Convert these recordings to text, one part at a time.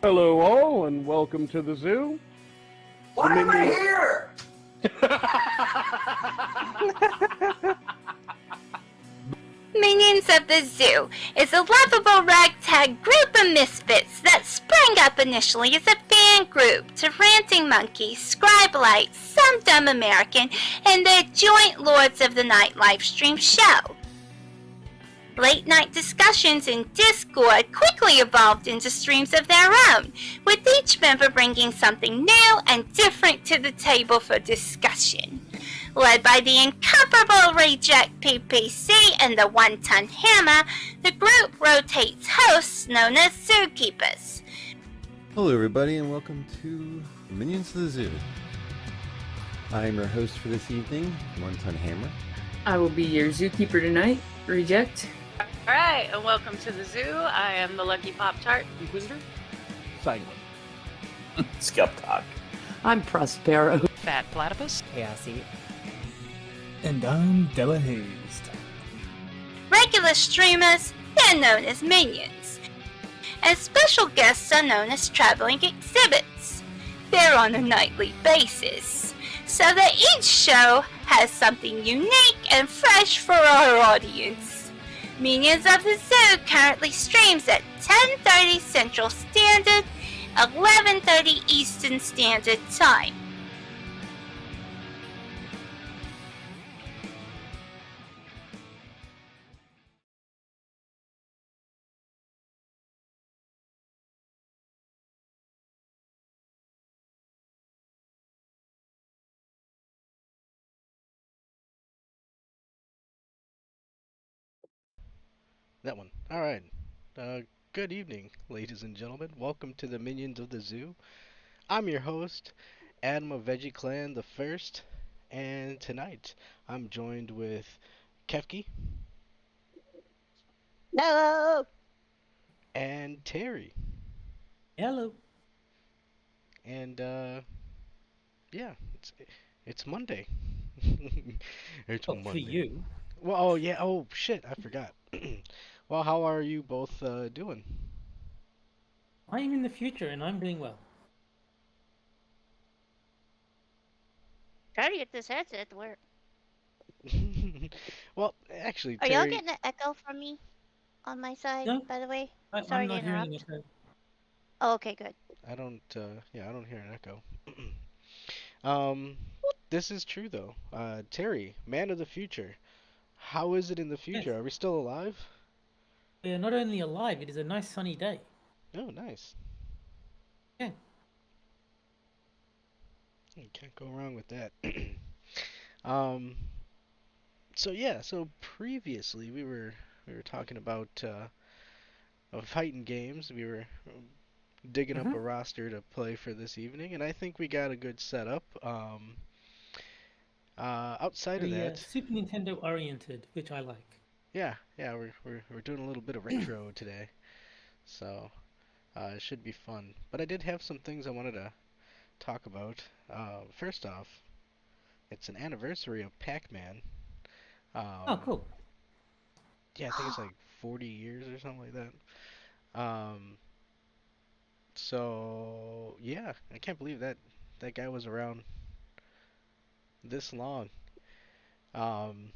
Hello all, and welcome to the zoo. Why am I here? Minions of the Zoo is a lovable ragtag group of misfits that sprang up initially as a fan group to Ranting Monkey, Scribelite, Some Dumb American, and their joint Lords of the Night livestream show. Late night discussions in Discord quickly evolved into streams of their own, with each member bringing something new and different to the table for discussion. Led by the incomparable Reject PPC and the One-Ton Hammer, the group rotates hosts known as Zookeepers. Hello everybody and welcome to Minions of the Zoo. I am your host for this evening, One-Ton Hammer. I will be your zookeeper tonight, Reject. Alright, and welcome to the zoo. I am the Lucky Pop-Tart. Inquisitor. Sanguine. Skep Tock. I'm Prospero. Fat Platypus. Chaosy. And I'm Della Hazed. Regular streamers, they're known as minions. And special guests are known as traveling exhibits. They're on a nightly basis, so that each show has something unique and fresh for our audience. Minions of the Zoo currently streams at 10:30 Central Standard, 11:30 Eastern Standard Time. That one. Alright. Good evening, ladies and gentlemen. Welcome to the Minions of the Zoo. I'm your host, Adam of Veggie Clan the First, and tonight I'm joined with Kefki. No! And Terry. Hello. And yeah, it's Monday. It's Oh, Monday. for you. Well, oh yeah, oh shit, I forgot. Well, how are you both doing? I am in the future and I'm doing well. Try to get this headset to work. Well, actually, Are y'all Terry, getting an echo from me on my side, No. by the way? I'm Sorry to not hearing interrupt. it. Oh, okay, good. I don't hear an echo. Um, this is true though. Terry, man of the future. How is it in the future? Yes. Are we still alive? We are not only alive, it is a nice sunny day. Oh, nice. Yeah. You can't go wrong with that. Um, so previously we were talking about fighting games. We were digging up a roster to play for this evening, and I think we got a good setup. Outside of Very that, Super Nintendo oriented, which I like. yeah, we're doing a little bit of retro today, so it should be fun. But I did have some things I wanted to talk about. First off, it's an anniversary of Pac-Man. Oh, cool. Yeah, I think it's like 40 years or something like that. So yeah, I can't believe that guy was around this long. Um,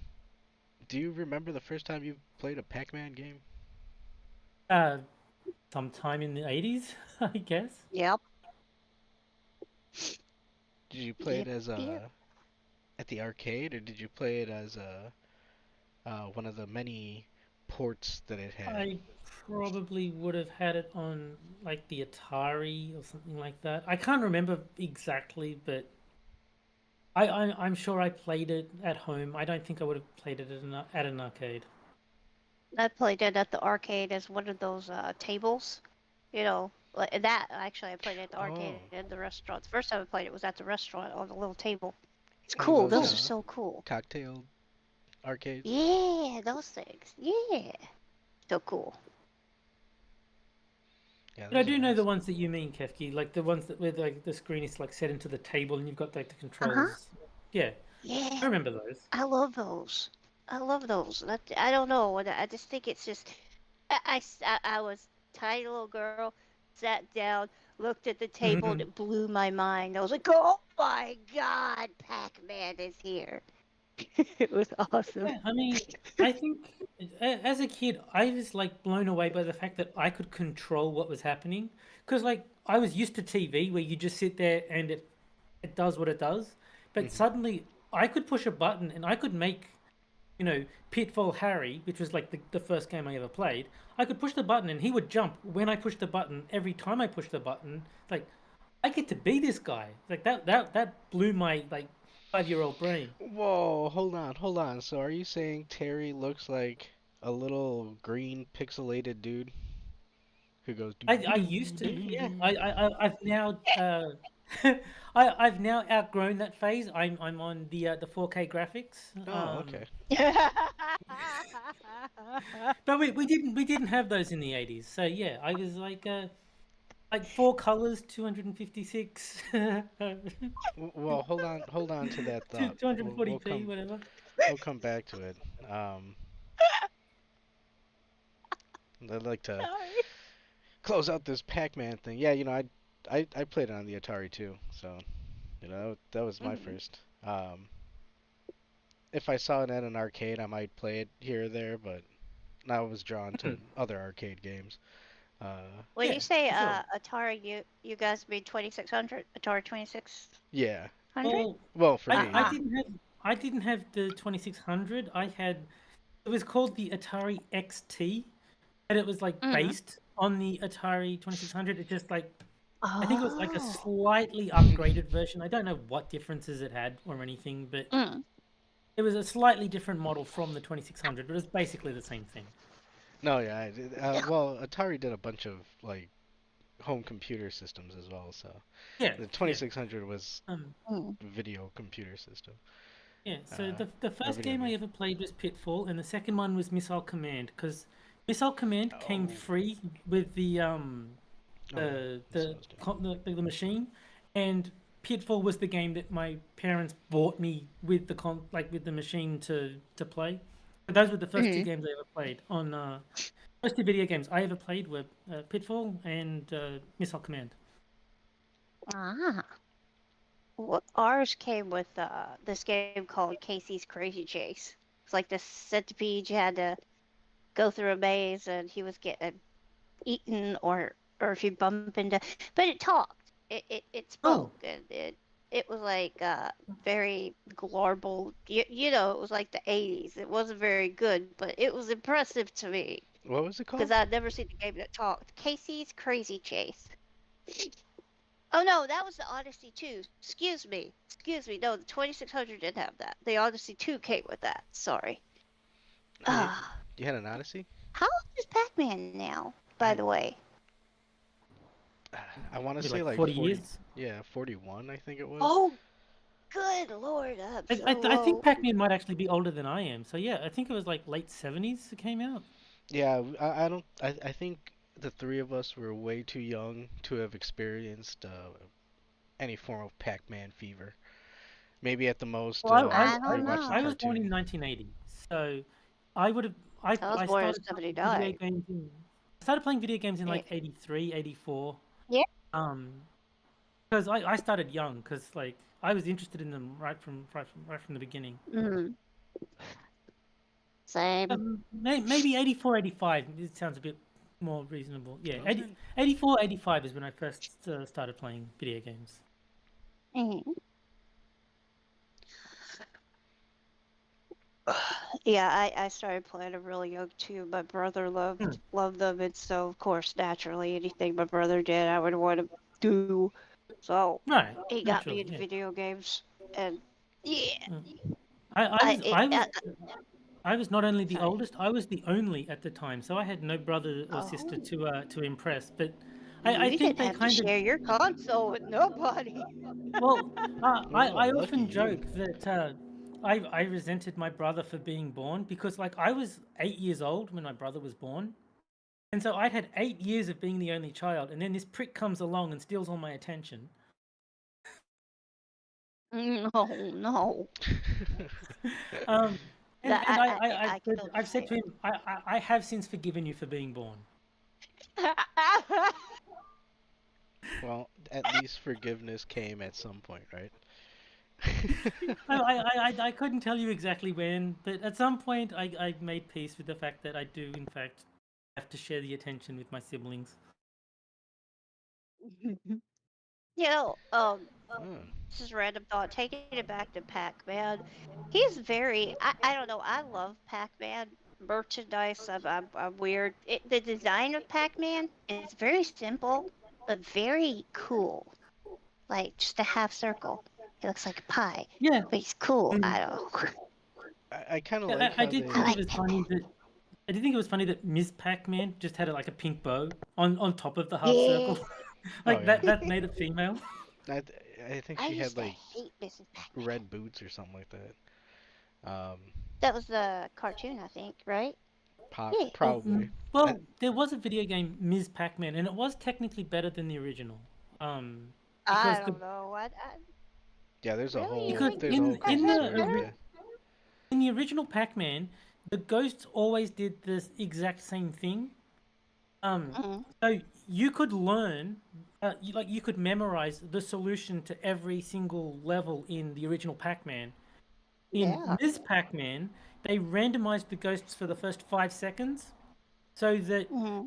do you remember the first time you played a Pac-Man game? Sometime in the 80s, I guess. Yep. Did you play it as Yep. at the arcade, or did you play it as one of the many ports that it had? I probably would have had it on like the Atari or something like that. I can't remember exactly, but I'm sure I played it at home. I don't think I would have played it at an arcade. I played it at the arcade as one of those tables. You know, like that. Actually, I played it at the arcade Oh. and the restaurant. The first time I played it was at the restaurant on a little table. It's One of cool. those, Those are so cool. Cocktail arcades? Yeah, those things. Yeah. So cool. Yeah, But I those are do know the nice. ones that you mean, Kefki, like the ones that where the screen is like set into the table and you've got like the controls. Yeah, I Yeah. remember those. I love those. I love those. I don't know. I just think it's just. I was tiny little girl sat down, looked at the table, and it blew my mind. I was like, oh my god, Pac-Man is here. It was awesome. Yeah, I mean, I think as a kid, I was like blown away by the fact that I could control what was happening. Because like I was used to TV where you just sit there and it does what it does. But suddenly I could push a button and I could make, Pitfall Harry, which was like the first game I ever played. I could push the button and he would jump when I pushed the button. Every time I pushed the button, like I get to be this guy. Like that blew my like 5-year-old brain. Whoa, hold on. So are you saying Terry looks like a little green pixelated dude who goes? I used to, yeah. I've now I've now outgrown that phase. I'm on the 4K graphics. Oh, okay. But we didn't have those in the 80s. So yeah, I was like 4 colors, 256. Well, hold on to that thought. 240p, whatever. We'll come back to it. I'd like to close out this Pac-Man thing. Yeah, I played it on the Atari too, so that was my first. If I saw it at an arcade, I might play it here or there, but I was drawn to other arcade games. When you say sure. Atari, you guys mean 2600? Atari 2600? Yeah. Well, for me. I didn't have the 2600. It was called the Atari XT, and it was like based on the Atari 2600. It just like I think it was like a slightly upgraded version. I don't know what differences it had or anything, but it was a slightly different model from the 2600, but it was basically the same thing. No, yeah. Well, Atari did a bunch of like home computer systems as well, so Yeah. the 2600 was Yeah. video computer system. Yeah, so the first video game I game. ever played was Pitfall, and the second one was Missile Command, because Missile Command came free with the machine, and Pitfall was the game that my parents bought me with the machine to play. But those were the first 2 games I ever played on. First 2 video games I ever played were Pitfall and Missile Command. Well, ours came with this game called Casey's Crazy Chase. It's like this centipede. You had to go through a maze, and he was getting eaten, or if you bump into. But it talked. It spoke, and it was like very glorable. It was like the 80s. It wasn't very good, but it was impressive to me. What was it called? Because I'd never seen a game that talked. Casey's Crazy Chase. Oh no, that was the Odyssey 2. Excuse me. No, the 2600 didn't have that. The Odyssey 2 came with that. Sorry. You had an Odyssey? How old is Pac-Man now, by the way? I want to Maybe say like 40 years. Yeah, 41, I think it was. Oh, good lord. I think Pac-Man might actually be older than I am. So yeah, I think it was like late 70s it came out. Yeah, I think the 3 of us were way too young to have experienced any form of Pac-Man fever. Maybe at the most. Well, I we don't watched know. the I was born cartoon. in 1980, so I would have. I was born in started playing video 79. games I started playing video games in like 83, 84. Yeah. Because I started young, because like I was interested in them right from the beginning. Same. Maybe 84, 85. It sounds a bit more reasonable. Yeah, 84, 85 is when I first started playing video games. Yeah, I started playing them really young too. My brother loved them, and so of course, naturally, anything my brother did, I would want to do. So Right. he got me naturally, into yeah. video games, and yeah. I was not only the oldest, I was the only at the time, so I had no brother or sister to impress. But I You think didn't they have to kind of share your console with nobody. well, I lucky often you. joke that I resented my brother for being born, because like I was 8 years old when my brother was born, and so I'd had 8 years of being the only child, and then this prick comes along and steals all my attention. No. And I can I've said to him, I have since forgiven you for being born. Well, at least forgiveness came at some point, right? I couldn't tell you exactly when, but at some point I made peace with the fact that I do in fact have to share the attention with my siblings. You know, Oh. this is a random thought. Taking it back to Pac-Man, he's very. I don't know. I love Pac-Man merchandise. I'm weird. The design of Pac-Man is very simple, but very cool. Like just a half circle. He looks like a pie, Yeah, but he's cool. mm, I don't know. I kind of yeah, like I how did they. I think it like was funny Pac-Man. that I did think it was funny that Ms. Pac-Man just had like a pink bow on top of the half Yeah. circle, Oh like yeah. that made it female. I I think I she had used to like hate Mrs. Pac-Man. red boots or something like that. That was the cartoon, I think, right? Yeah. Probably. I, Well, there was a video game Ms. Pac-Man, and it was technically better than the original. I Because the don't know. yeah, Really? You because think there's a whole that in crazy that's story with better? that. in the original Pac-Man, the ghosts always did this exact same thing. Mm-hmm. So you could learn, you could memorize the solution to every single level in the original Pac-Man. In Yeah. Ms. Pac-Man, they randomized the ghosts for the first 5 seconds, so that Mm-hmm.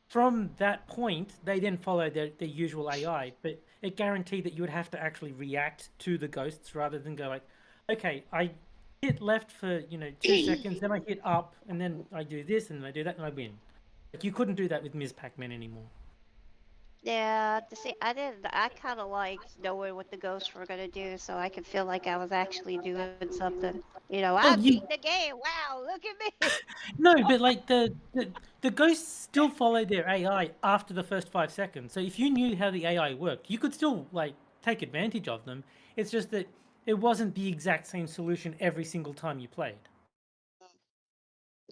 from that point they then followed their usual AI. But it guaranteed that you would have to actually react to the ghosts rather than go like, okay, I hit left for 2 seconds, then I hit up, and then I do this and I do that and I win. Like you couldn't do that with Ms. Pac-Man anymore. Yeah, to see, I didn't. I kind of liked knowing what the ghosts were gonna do, so I could feel like I was actually doing something. Well, I you beat the game. Wow, look at me. no, but like the ghosts still follow their AI after the first 5 seconds. So if you knew how the AI worked, you could still like take advantage of them. It's just that it wasn't the exact same solution every single time you played.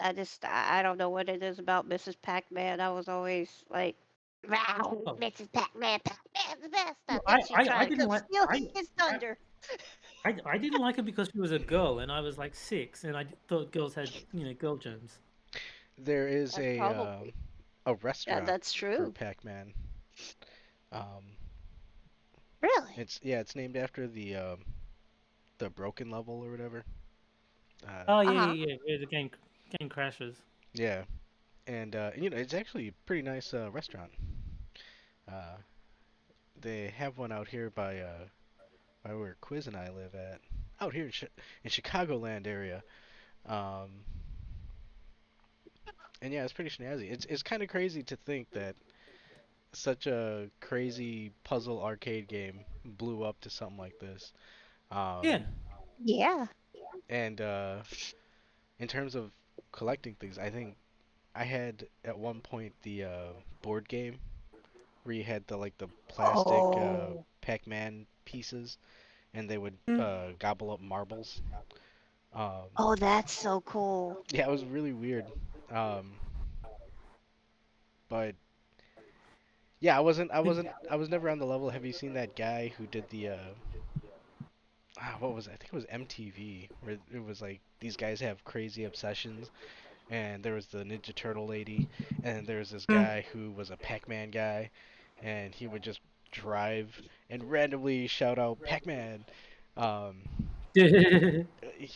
I don't know what it is about Mrs. Pac-Man. I was always like, wow, Oh, Mrs. Pac-Man, Pac-Man's the best. I well, think she's I trying to didn't come like steal his I, thunder. I didn't like her because she was a girl and I was like 6 and I thought girls had girl germs. There is That's probably. a Yeah, restaurant that's for true. Pac-Man. Um, Really? it's named after the broken level or whatever. Oh Uh yeah, huh. where the game crashes. Yeah, and it's actually a pretty nice restaurant. Uh, they have one out here by where Quiz and I live at, out here in Chicagoland area. Um, and yeah, it's pretty snazzy. It's kind of crazy to think that such a crazy puzzle arcade game blew up to something like this. Yeah. Um, Yeah. and in terms of collecting things, I think I had at one point the board game where you had the plastic Oh. Pac-Man pieces, and they would Mm. gobble up marbles. Um, Oh, that's so cool. yeah, it was really weird. Um, but yeah, I was never on the level. Have you seen that guy who did the what was it? I think it was MTV, where it was like these guys have crazy obsessions, and there was the Ninja Turtle lady, and there was this Mm. guy who was a Pac-Man guy, and he would just drive and randomly shout out Pac-Man. Um, he-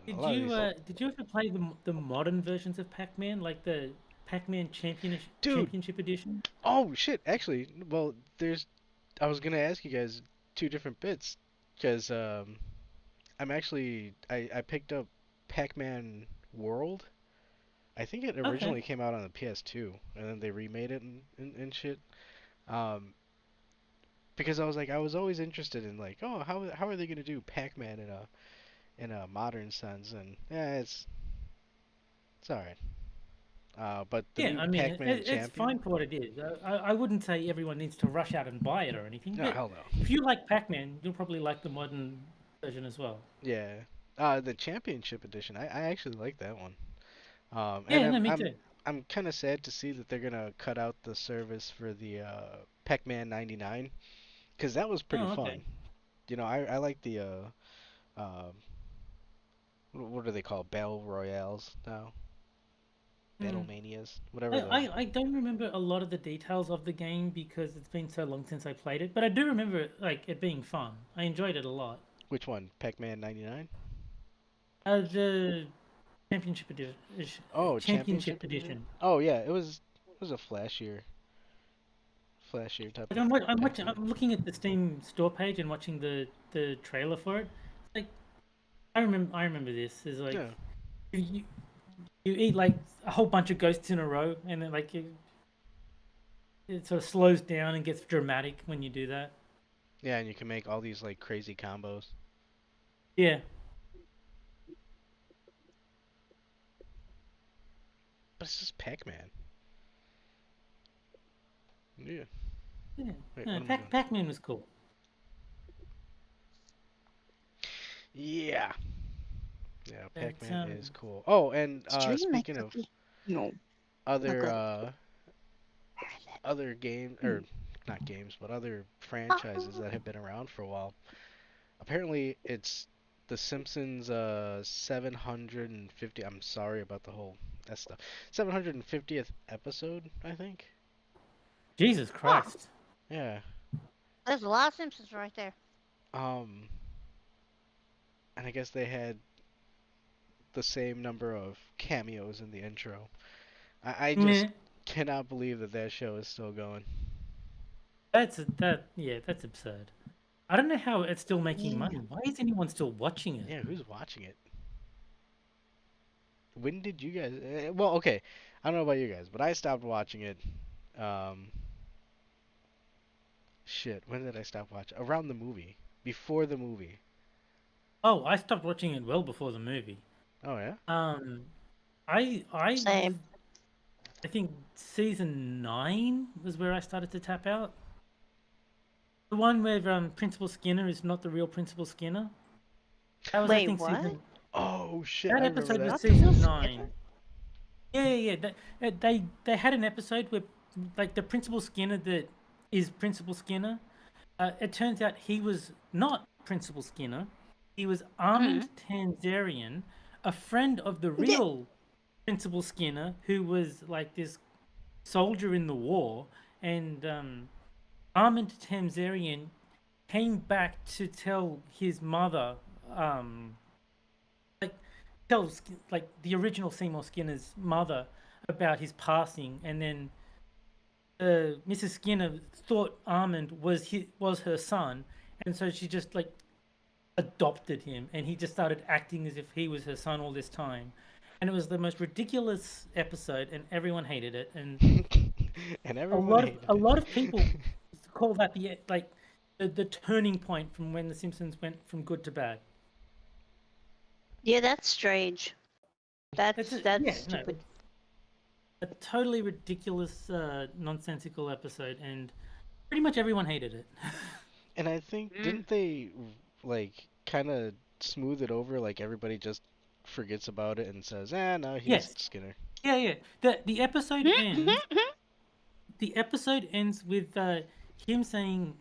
a lot of these, Did you ever play the modern versions of Pac-Man, like the Pac-Man dude. Championship Edition? Oh shit! Actually, well, I was gonna ask you guys two different bits, because I picked up Pac-Man World. I think it Okay. originally came out on the PS2, and then they remade it and shit. Um, because I was always interested in like, oh, how are they gonna do Pac-Man in a modern sense? And yeah, it's all right. But the Yeah, new I mean, Pac-Man it's champion? fine for what it is. I wouldn't say everyone needs to rush out and buy it or anything, No, but hell no. if you like Pac-Man, you'll probably like the modern version as well. Yeah. The championship edition, I actually like that one. And Yeah, no, me too. I'm kind of sad to see that they're gonna cut out the service for the Pac-Man 99, because that was pretty Oh, okay. fun. I like the um, what do they call Battle Royales now? Battlemanias, whatever. I don't remember a lot of the details of the game because it's been so long since I played it, but I do remember it being fun. I enjoyed it a lot. Which one? Pac-Man 99? The Championship Edition. Oh, Championship Edition. Oh yeah, it was a flashier type. I'm looking at the Steam store page and watching the trailer for it. Like, I remember this. It's like you eat like a whole bunch of ghosts in a row, and then like it sort of slows down and gets dramatic when you do that. Yeah, and you can make all these like crazy combos. Yeah. But it's just Pac-Man. Yeah. Yeah. Wait, No, what am I doing? Pac-Man was cool. Yeah. Yeah, But, Pac-Man is cool. Oh, and Stream my speaking of cookie. No. other other game or not games, but other franchises that have been around for a while. Apparently, it's The Simpsons 750. I'm sorry about the whole that stuff. 750th episode, I think. Jesus Christ. Yeah. There's a lot of Simpsons right there. And I guess they had the same number of cameos in the intro. I just cannot believe that show is still going. That's absurd. I don't know how it's still making money. Why is anyone still watching it? Yeah, who's watching it? When did you guys? Well, okay, I don't know about you guys, but I stopped watching it. Shit, when did I stop watching? Around the movie, before the movie. Oh, I stopped watching it well before the movie. Oh yeah. Same. I think season 9 was where I started to tap out. The one where Principal Skinner is not the real Principal Skinner. That was, Wait, I think, what? Oh shit! That I episode remember was that. season 9. Yeah. They had an episode where, like, the Principal Skinner that is Principal Skinner. It turns out he was not Principal Skinner. He was Armand Tanzarian, a friend of the real Principal Skinner, who was like this soldier in the war, and Armand Tanzarian came back to tell his mother, tell the original Seymour Skinner's mother about his passing, and then Mrs. Skinner thought Armand was her son, and so she just like adopted him, and he just started acting as if he was her son all this time. And it was the most ridiculous episode, and everyone hated it. And And a everyone hated lot it. of people call that the turning point from when The Simpsons went from good to bad. Yeah, that's strange. That's stupid. A totally ridiculous, nonsensical episode, and pretty much everyone hated it. And I think didn't they like kind of smooth it over? Like everybody just forgets about it and says, no, he's Yes. Skinner. Yeah. The episode ends. The episode ends with him saying,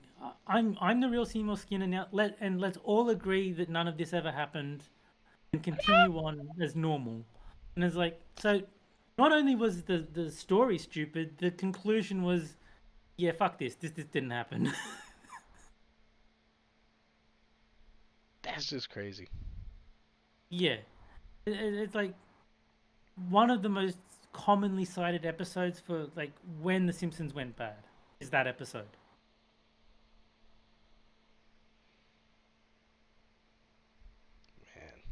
"I'm the real Seymour Skinner now. Let's all agree that none of this ever happened, and continue on as normal." And it's like, so not only was the story stupid, the conclusion was, yeah, fuck this. This didn't happen. That's just crazy. Yeah, it's like one of the most commonly cited episodes for like when The Simpsons went bad is that episode. Man.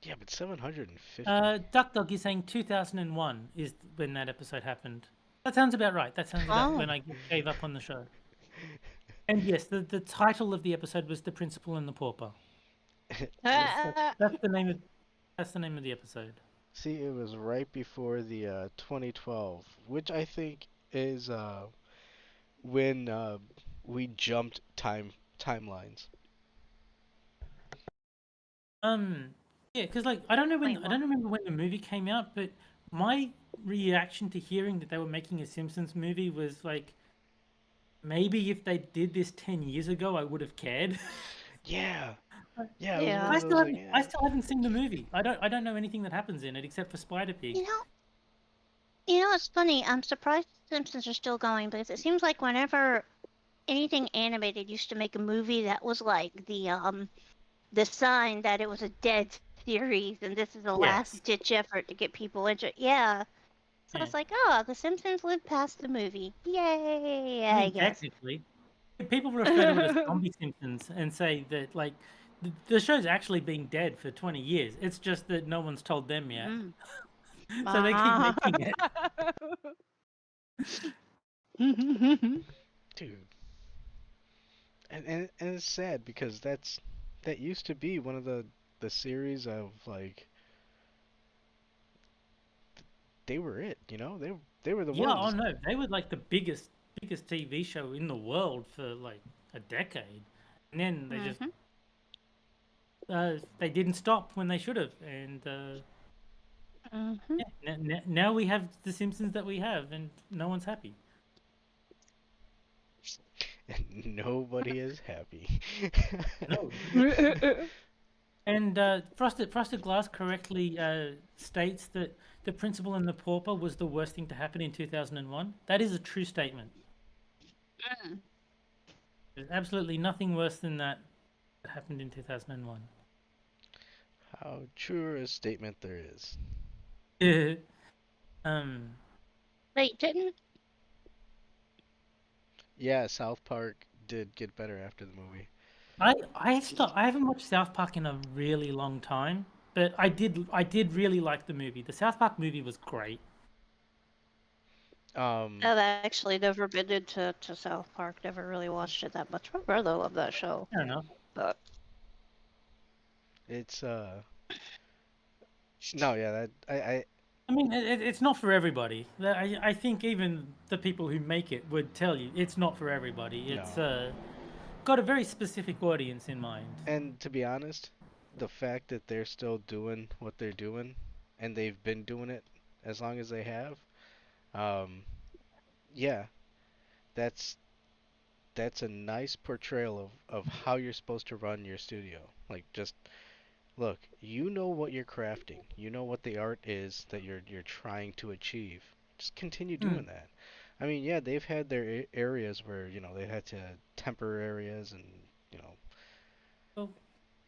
Yeah, but 750. Duck Dog is saying 2001 is when that episode happened. That sounds about right. That sounds about when I gave up on the show. And yes, the title of the episode was The Principal and the Pauper. That's the name of the episode. See, it was right before the 2012, which I think is when we jumped timelines. Yeah, because like I don't remember when the movie came out, but my reaction to hearing that they were making a Simpsons movie was like, maybe if they did this 10 years ago, I would have cared. Yeah. Yeah. Yeah. I still haven't seen the movie. I don't know anything that happens in it except for Spider Pig. You know, You know, it's funny. I'm surprised The Simpsons are still going because it seems like whenever anything animated used to make a movie that was like the sign that it was a dead series and this is a Yes. last ditch effort to get people into it. Yeah. So Yeah. it's like, oh, The Simpsons lived past the movie. Yay, I I mean, guess. technically, people refer to it as zombie Simpsons and say that like the show's actually been dead for 20 years. It's just that no one's told them yet, Mm. so they keep making it. Dude. And it's sad because that used to be one of the series of like they were it, you know? They were the Yeah, oh ones. no, they were like the biggest TV show in the world for like a decade, and then they just they didn't stop when they should have, and yeah, now we have the Simpsons that we have, and no one's happy. And nobody is happy. No. And Frosted Glass correctly states that The Principal and the Pauper was the worst thing to happen in 2001. That is a true statement. There's absolutely nothing worse than that happened in 2001. How true a statement there is. um, Wait, didn't Yeah, South Park did get better after the movie. I haven't watched South Park in a really long time, but I did really like the movie. The South Park movie was great. Um, I've actually never been into South Park, never really watched it that much. My brother loved that show. I don't know. But it's no, yeah, that I mean, it's not for everybody. I think even the people who make it would tell you it's not for everybody. It's No. got a very specific audience in mind. And to be honest, the fact that they're still doing what they're doing and they've been doing it as long as they have, um, yeah, that's that's a nice portrayal of how you're supposed to run your studio. Like just look, you know what you're crafting. You know what the art is that you're trying to achieve. Just continue doing that. I mean, yeah, they've had their areas where, you know, they had to temper areas and, you know, Well,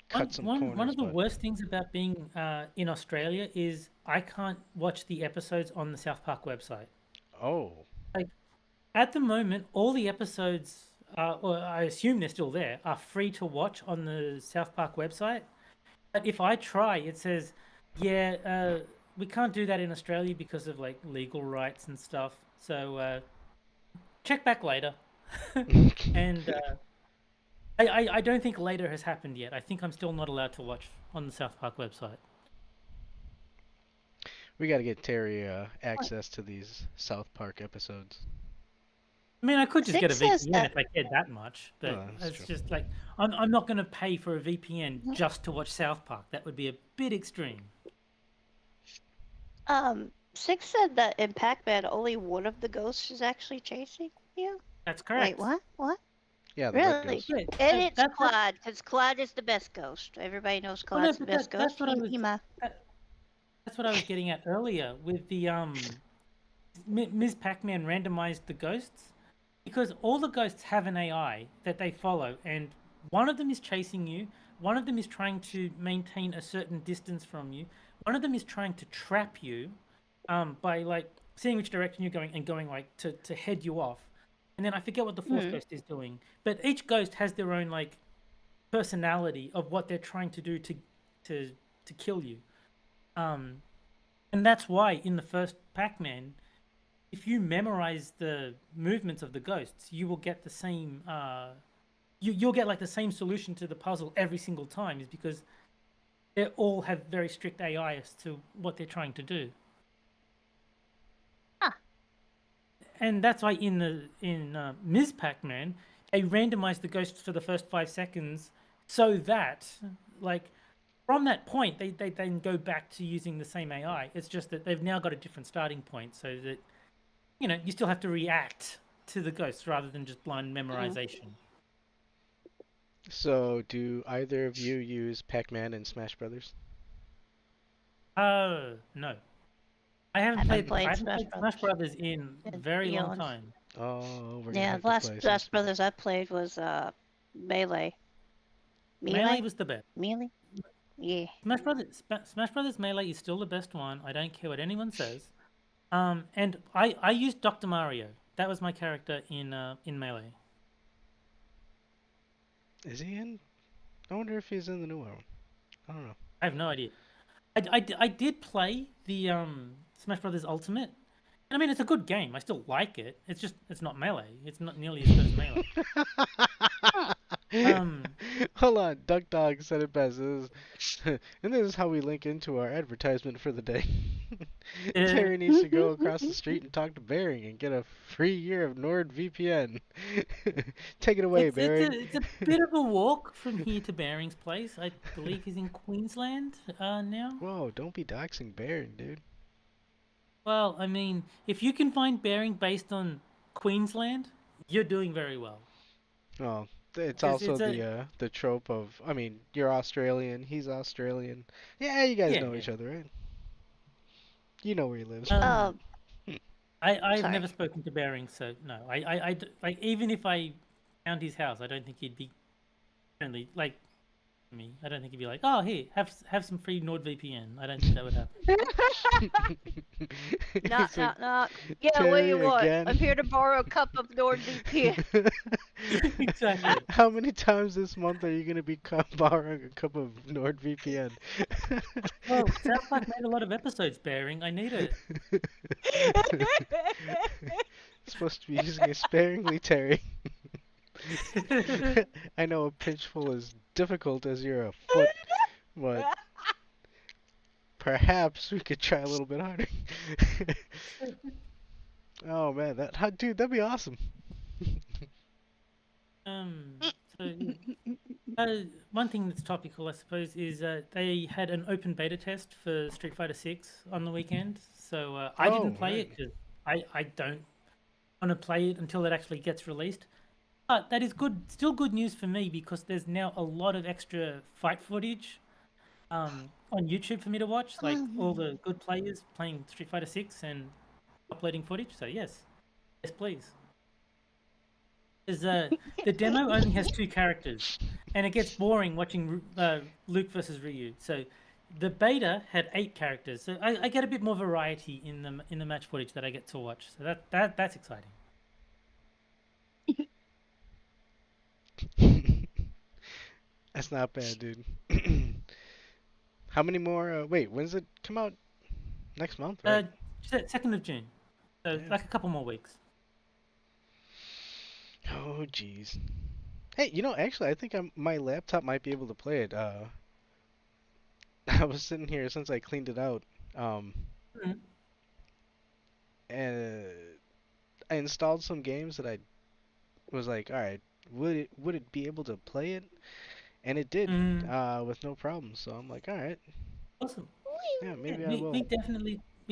cut some one corners, of the but worst things about being in Australia is I can't watch the episodes on the South Park website. oh, Like at the moment, all the episodes, or I assume they're still there, are free to watch on the South Park website. But if I try, it says, yeah, we can't do that in Australia because of like legal rights and stuff. So check back later. And I don't think later has happened yet. I think I'm still not allowed to watch on the South Park website. we got to get Terry access to these South Park episodes. I mean, I could just get a Six says VPN that. if I cared that much, but Oh, that's it's true. just like I'm not going to pay for a VPN just to watch South Park. That would be a bit extreme. Six said that in Pac-Man, only one of the ghosts is actually chasing you. That's correct. Wait, what? What? Yeah, the red Really? ghost. Yeah, And it's that's Claude, because Claude is the best ghost. Everybody knows well, no, Claude's the but best that's ghost. what I was That- that's what I was getting at earlier with the Ms. Pac-Man randomized the ghosts because all the ghosts have an AI that they follow, and one of them is chasing you, one of them is trying to maintain a certain distance from you, one of them is trying to trap you, by like seeing which direction you're going and going like to head you off, and then I forget what the fourth ghost is doing, but each ghost has their own like personality of what they're trying to do to kill you. And that's why in the first Pac-Man, if you memorize the movements of the ghosts, you will get the same. You'll get like the same solution to the puzzle every single time, is because they all have very strict AI as to what they're trying to do. And that's why in Ms. Pac-Man, they randomize the ghosts for the first 5 seconds, so that like from that point they then go back to using the same AI. It's just that they've now got a different starting point, so that you still have to react to the ghosts rather than just blind memorization. So, do either of you use Pac-Man and Smash Brothers? No. I haven't haven't played. played I haven't Smash played Smash Brothers in in very long eons. time. Oh, we're gonna Yeah, have the to last play Smash some. Brothers I played was Melee. Melee was the best. Melee? Yeah. Smash Brothers Melee is still the best one. I don't care what anyone says. And I used Dr. Mario. That was my character in Melee. Is he in? I wonder if he's in the new one. I don't know. I have no idea. I did play the Smash Brothers Ultimate. I mean, it's a good game. I still like it. It's not Melee. It's not nearly as good as Melee. Hold on, Duck Dog said it best. And this is how we link into our advertisement for the day. Terry needs to go across the street and talk to Bering and get a free year of NordVPN. Take it away, Bering. It's a bit of a walk from here to Bering's place. I believe he's in Queensland now. Whoa, don't be doxing Bering, dude. Well, I mean, if you can find Bering based on Queensland, you're doing very well. Oh, it's 'Cause also it's the trope of, I mean, you're Australian, he's Australian. Yeah, you guys know each other, right? You know where he lives. I've Sorry. never spoken to Bering, so no. Like, even if I found his house, I don't think he'd be friendly. Like me, I don't think he'd be like, "Oh, here, have some free NordVPN." I don't think that would happen. Knock, knock, knock. Yeah, what do you Terry want? again. I'm here to borrow a cup of NordVPN. Exactly. How many times this month are you going to be borrowing a cup of NordVPN? Well, South Park made a lot of episodes, Bering. I need it. Supposed to be using it sparingly, Terry. I know a pinchful is difficult as you're a foot, but perhaps we could try a little bit harder. Oh man, dude, that'd be awesome. So one thing that's topical, I suppose, is they had an open beta test for Street Fighter 6 on the weekend. So I didn't play it because I don't want to play it until it actually gets released. But that is still good news for me because there's now a lot of extra fight footage on YouTube for me to watch, like all the good players playing Street Fighter 6 and uploading footage. So yes, please. The demo only has 2 characters, and it gets boring watching Luke versus Ryu. So the beta had 8 characters, so I get a bit more variety in the match footage that I get to watch. So that's exciting. That's not bad, dude. How many more? Wait, when's it come out? Next month, right? 2nd of June. So Yeah. like a couple more weeks. Oh, jeez. Hey, actually, I think my laptop might be able to play it. I was sitting here since I cleaned it out, and I installed some games that I was like, all right, would it be able to play it? And it did, with no problem. So I'm like, all right, Awesome. yeah, maybe I we, will. we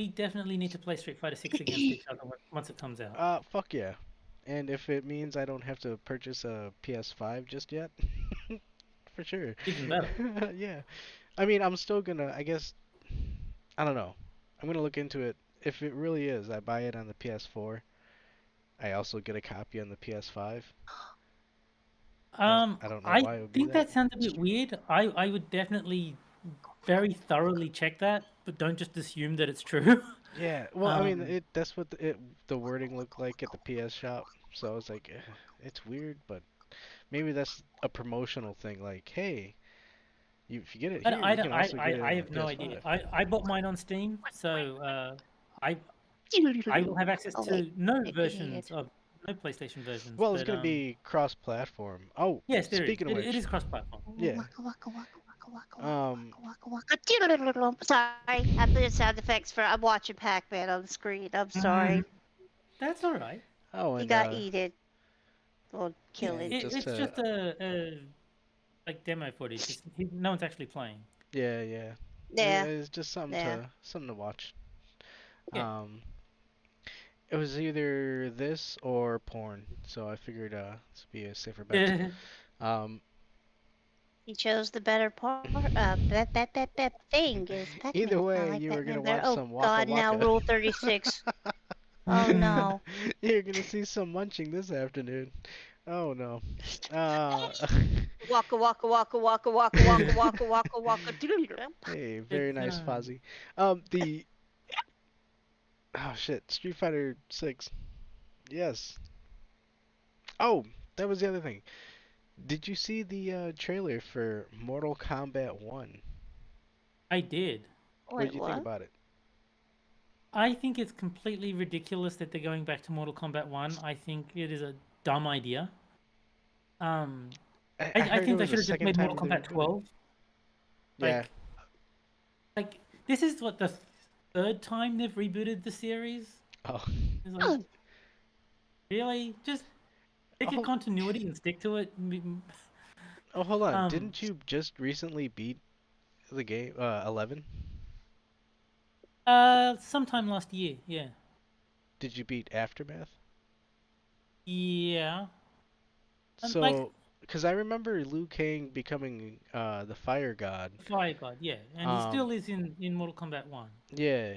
definitely need to play Street Fighter 6 against each other once it comes out. Fuck yeah. And if it means I don't have to purchase a PS5 just yet, for sure. Even better. Yeah. I mean, I'm still gonna, I guess, I don't know. I'm gonna look into it. If it really is, I buy it on the PS4. I also get a copy on the PS5. I don't know why it would be think that sounds a bit weird. I would definitely very thoroughly check that, but don't just assume that it's true. Yeah, well, I mean, that's what the wording looked like at the PS shop. So I was like, it's weird, but maybe that's a promotional thing. Like, hey, if you get it here, you can also get it on I the have no PS5. idea. I bought mine on Steam, so I will have access to no PlayStation versions. Well, it's but, gonna be cross-platform. Oh, yes, there is. speaking of which, It is cross-platform. yeah. Sorry, I put in sound effects for I'm watching Pac-Man on the screen. I'm sorry. That's all right. Oh, He and got eaten. Or killed. just It's to- just a like demo footage. No one's actually playing. yeah, yeah. Yeah. It's just something to watch. Yeah. It was either this or porn, so I figured this would be a safer bet. He chose the better part. That thing is Pac-Man. Either I way, like you were gonna Pac-Man better. watch Oh some Waka God, now Waka. Rule 36. Oh no. You're gonna see some munching this afternoon. Oh no. Uh, Waka waka waka waka waka waka waka waka waka. hey, very It's nice, Fozzie. The oh shit, Street Fighter 6. Yes. Oh, that was the other thing. Did you see the trailer for Mortal Kombat 1? I did. What did Wait, you think what? about it? I think it's completely ridiculous that they're going back to Mortal Kombat 1. I think it is a dumb idea. Um, I I heard it think they was the should have just second made Mortal time they Kombat were doing it. 12. Yeah. Like this is what the third time they've rebooted the series. Oh. It's like, really, just pick a Oh. continuity and stick to it. Oh, hold on. Um, Didn't you just recently beat the game 11? sometime last year, yeah, Did you beat Aftermath? yeah. Like So, because I remember Liu Kang becoming the fire god. Fire God, yeah, and he Um, still is in Mortal Kombat 1. yeah.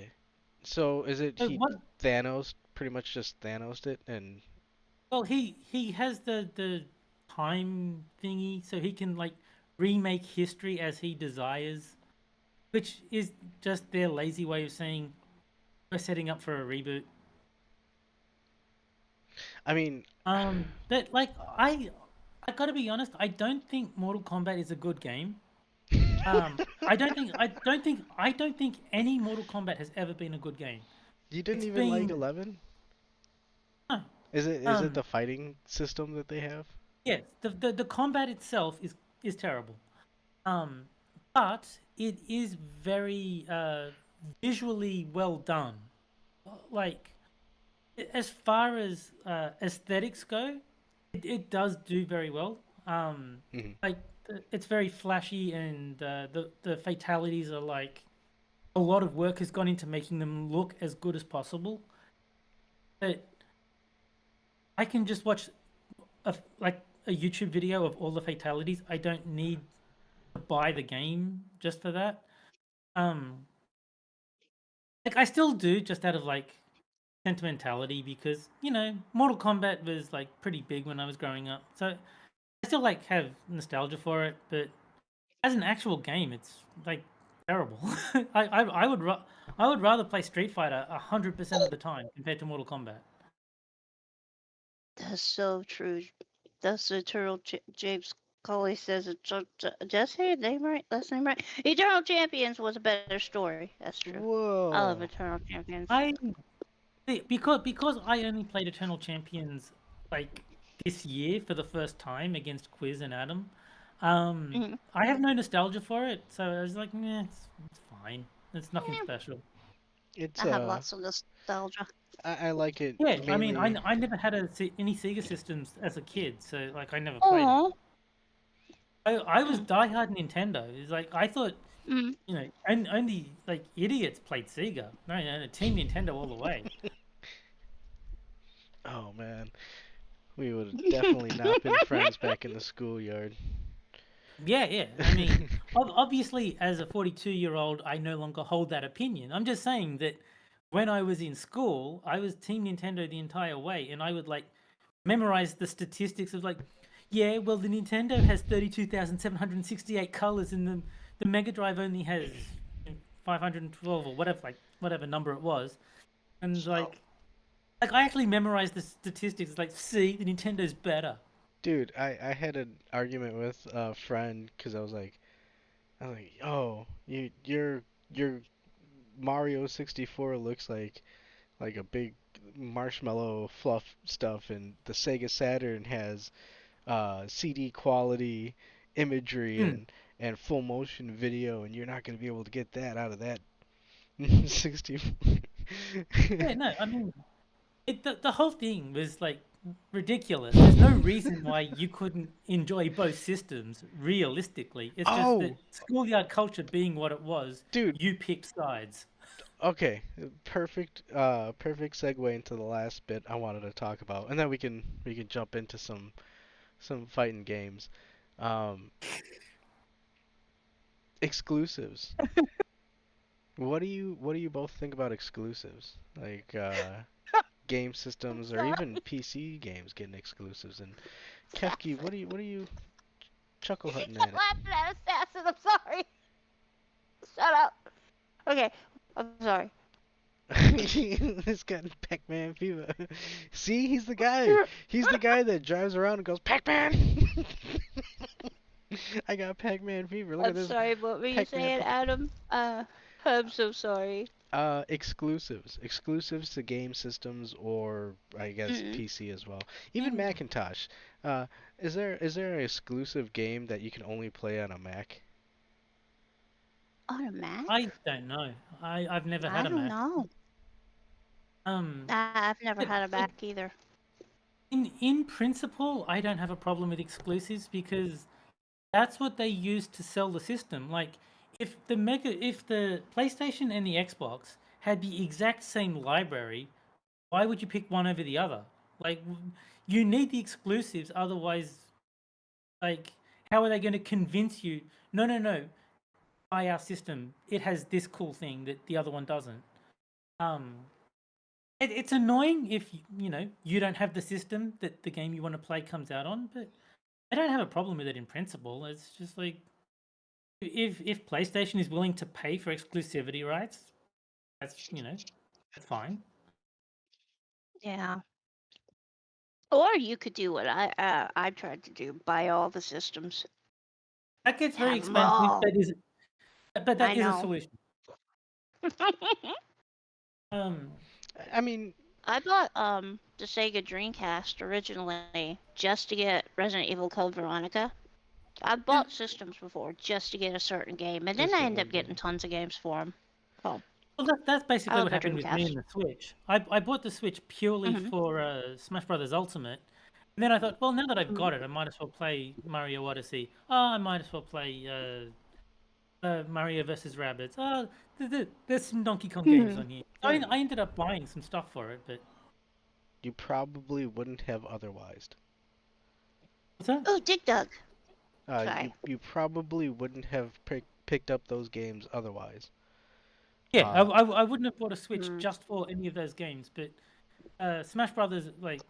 So is it So he what? Thanos pretty much just Thanosed it and Well, he has the time thingy, so he can like remake history as he desires, which is just their lazy way of saying we're setting up for a reboot. I mean, But like I gotta be honest, I don't think Mortal Kombat is a good game. I don't think any Mortal Kombat has ever been a good game. you didn't It's even like been 11? no, Is it the fighting system that they have? yes, the combat itself is terrible. Um, but it is very visually well done. Like as far as aesthetics go, it does do very well. Mhm. Like it's very flashy, and the fatalities are like a lot of work has gone into making them look as good as possible. But I can just watch like a YouTube video of all the fatalities. I don't need to buy the game just for that. Um, like I still do just out of like sentimentality because Mortal Kombat was like pretty big when I was growing up, so I still like have nostalgia for it. But as an actual game, it's like terrible. I would rather play Street Fighter 100% of the time compared to Mortal Kombat. That's so true. That's the Eternal James Colley says it. Did I say his name right? Last name right? Eternal Champions was a better story. That's true. I love Whoa. Eternal Champions. Because I only played Eternal Champions like this year for the first time against Quiz and Adam. Mhm. I have no nostalgia for it, so I was like, it's fine. It's nothing Yeah. special. It's I have lots of nostalgia. I like it Yeah, I mean, mainly. I never had any Sega systems as a kid, so like I never played it. Aww. I was diehard Nintendo. It's like I thought, Mm. only like idiots played Sega. No, Team Nintendo all the way. Oh man, we would have definitely not been friends back in the schoolyard. Yeah. I mean, obviously, as a 42-year-old, I no longer hold that opinion. I'm just saying that when I was in school, I was Team Nintendo the entire way, and I would like memorize the statistics of like, yeah, well, the Nintendo has 32,768 colors, and the Mega Drive only has 512 or whatever number it was, and like I actually memorized the statistics. It's like, see, the Nintendo's better. Dude, I had an argument with a friend because I was like, oh, your Mario 64 looks like a big marshmallow fluff stuff, and the Sega Saturn has CD quality imagery Hmm. and full motion video, and you're not gonna be able to get that out of that 64. Yeah, no, I mean, the whole thing was like ridiculous. There's no reason why you couldn't enjoy both systems realistically. It's just Oh, that schoolyard culture being what it was, dude. you picked sides. Okay, perfect segue into the last bit I wanted to talk about, and then we can jump into some fighting games. Um, Exclusives. What do you both think about exclusives? Like game systems or even PC games getting exclusives. And Kefki, what are you chuckle hutting at it? laughing at Assassin. I'm sorry. Shut up. Okay, I'm sorry. He's got Pac-Man fever. See, he's the guy. He's the guy that drives around and goes, Pac-Man! I got Pac-Man fever. Look at I'm this. sorry, what were you Pac-Man saying, Adam? I'm so sorry. Exclusives. Exclusives to game systems or I guess PC as well. Even Macintosh. Is there an exclusive game that you can only play on a Mac? On a Mac? I don't know. I've never had I a don't Mac. know. I've never had a Mac either. In principle, I don't have a problem with exclusives because that's what they use to sell the system. Like, if the PlayStation and the Xbox had the exact same library, why would you pick one over the other? Like, you need the exclusives, otherwise, like, how are they going to convince you? No, buy our system. It has this cool thing that the other one doesn't. It's annoying if you don't have the system that the game you want to play comes out on, but I don't have a problem with it in principle. It's just like if PlayStation is willing to pay for exclusivity rights, that's that's fine. Yeah. Or you could do what I tried to do: buy all the systems. That gets very Have 'em expensive. all. But that I is a know. solution. I mean, I bought the Sega Dreamcast originally just to get Resident Evil Code Veronica. I've bought systems before just to get a certain game, and then Just I the end one up getting game. tons of games for them. Oh, Well, that's basically love what the happened with me Dreamcast. and the Switch. I bought the Switch purely for Smash Brothers Ultimate, and then I thought, well, now that I've got it, I might as well play Mario Odyssey. I might as well play Mario vs. Rabbids. There's some Donkey Kong games on here. So I ended up buying some stuff for it, but You probably wouldn't have otherwise. what's that? Oh, Dig Dug. Sorry. You probably wouldn't have picked up those games otherwise. Yeah, I wouldn't have bought a Switch just for any of those games, but Smash Brothers, like,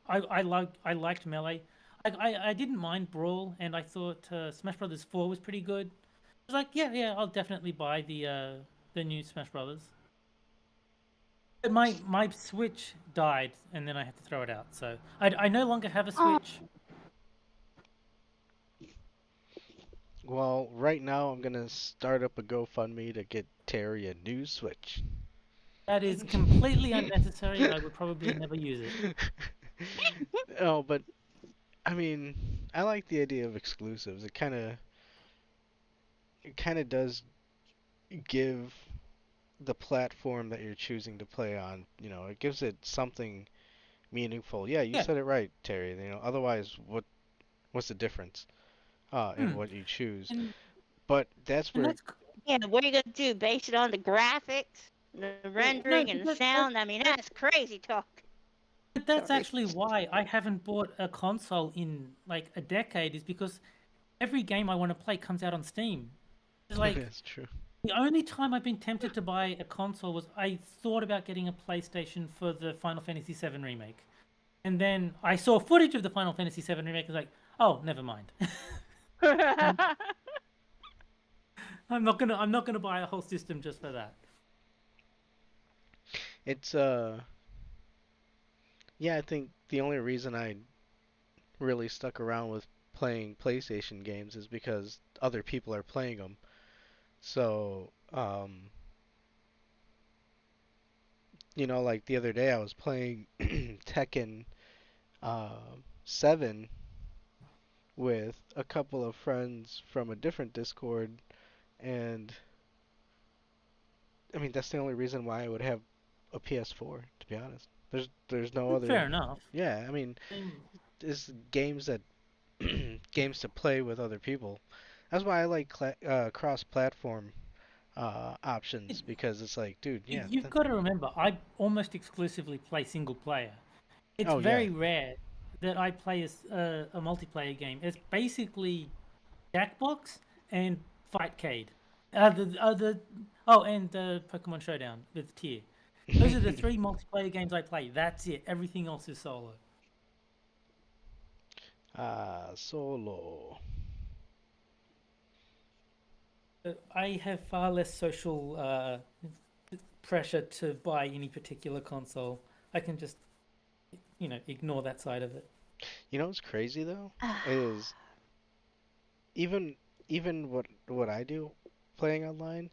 I liked Melee. I didn't mind Brawl, and I thought Smash Brothers 4 was pretty good. I was like, yeah, I'll definitely buy the new Smash Brothers. But my Switch died, and then I had to throw it out. So I no longer have a Switch. Well, right now I'm gonna start up a GoFundMe to get Terry a new Switch. That is completely unnecessary. I would probably never use it. No, but I mean, I like the idea of exclusives. It kind of does give the platform that you're choosing to play on, it gives it something meaningful. Yeah, you said it right, Terry. Otherwise, what's the difference in what you choose? But that's where. Yeah, what are you gonna do? Base it on the graphics, the rendering, and the sound? I mean, that's crazy talk. But that's actually why I haven't bought a console in like a decade, is because every game I want to play comes out on Steam. It's like That's true. the only time I've been tempted to buy a console was I thought about getting a PlayStation for the Final Fantasy VII remake, and then I saw footage of the Final Fantasy VII remake. I was like, oh, never mind. I'm not gonna buy a whole system just for that. It's yeah, I think the only reason I really stuck around with playing PlayStation games is because other people are playing them. So, like the other day I was playing Tekken 7 with a couple of friends from a different Discord, and I mean that's the only reason why I would have a PS4, to be honest. There's no other. Fair enough. Yeah, I mean, it's games to play with other people. That's why I like cross-platform options, because it's like, dude, yeah. You've got to remember, I almost exclusively play single player. It's very rare that I play a multiplayer game. It's basically Jackbox and Fightcade. And Pokemon Showdown with Tier. Those are the 3 multiplayer games I play. That's it. Everything else is solo. Solo. I have far less social pressure to buy any particular console. I can just, ignore that side of it. You know what's crazy though is even what I do playing online,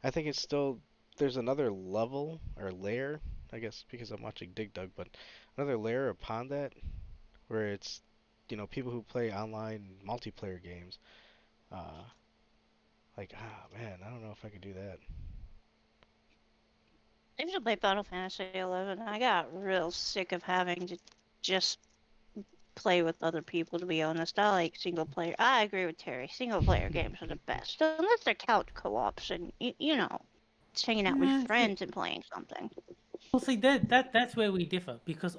I think it's still there's another level or layer, I guess because I'm watching Dig Dug, but another layer upon that where it's people who play online multiplayer games. Man, I don't know if I could do that. I used to play Final Fantasy 11. I got real sick of having to just play with other people, to be honest. I like single player. I agree with Terry. Single player games are the best. Unless they're couch co-ops and, just hanging out with friends and playing something. Well, see, that's where we differ, because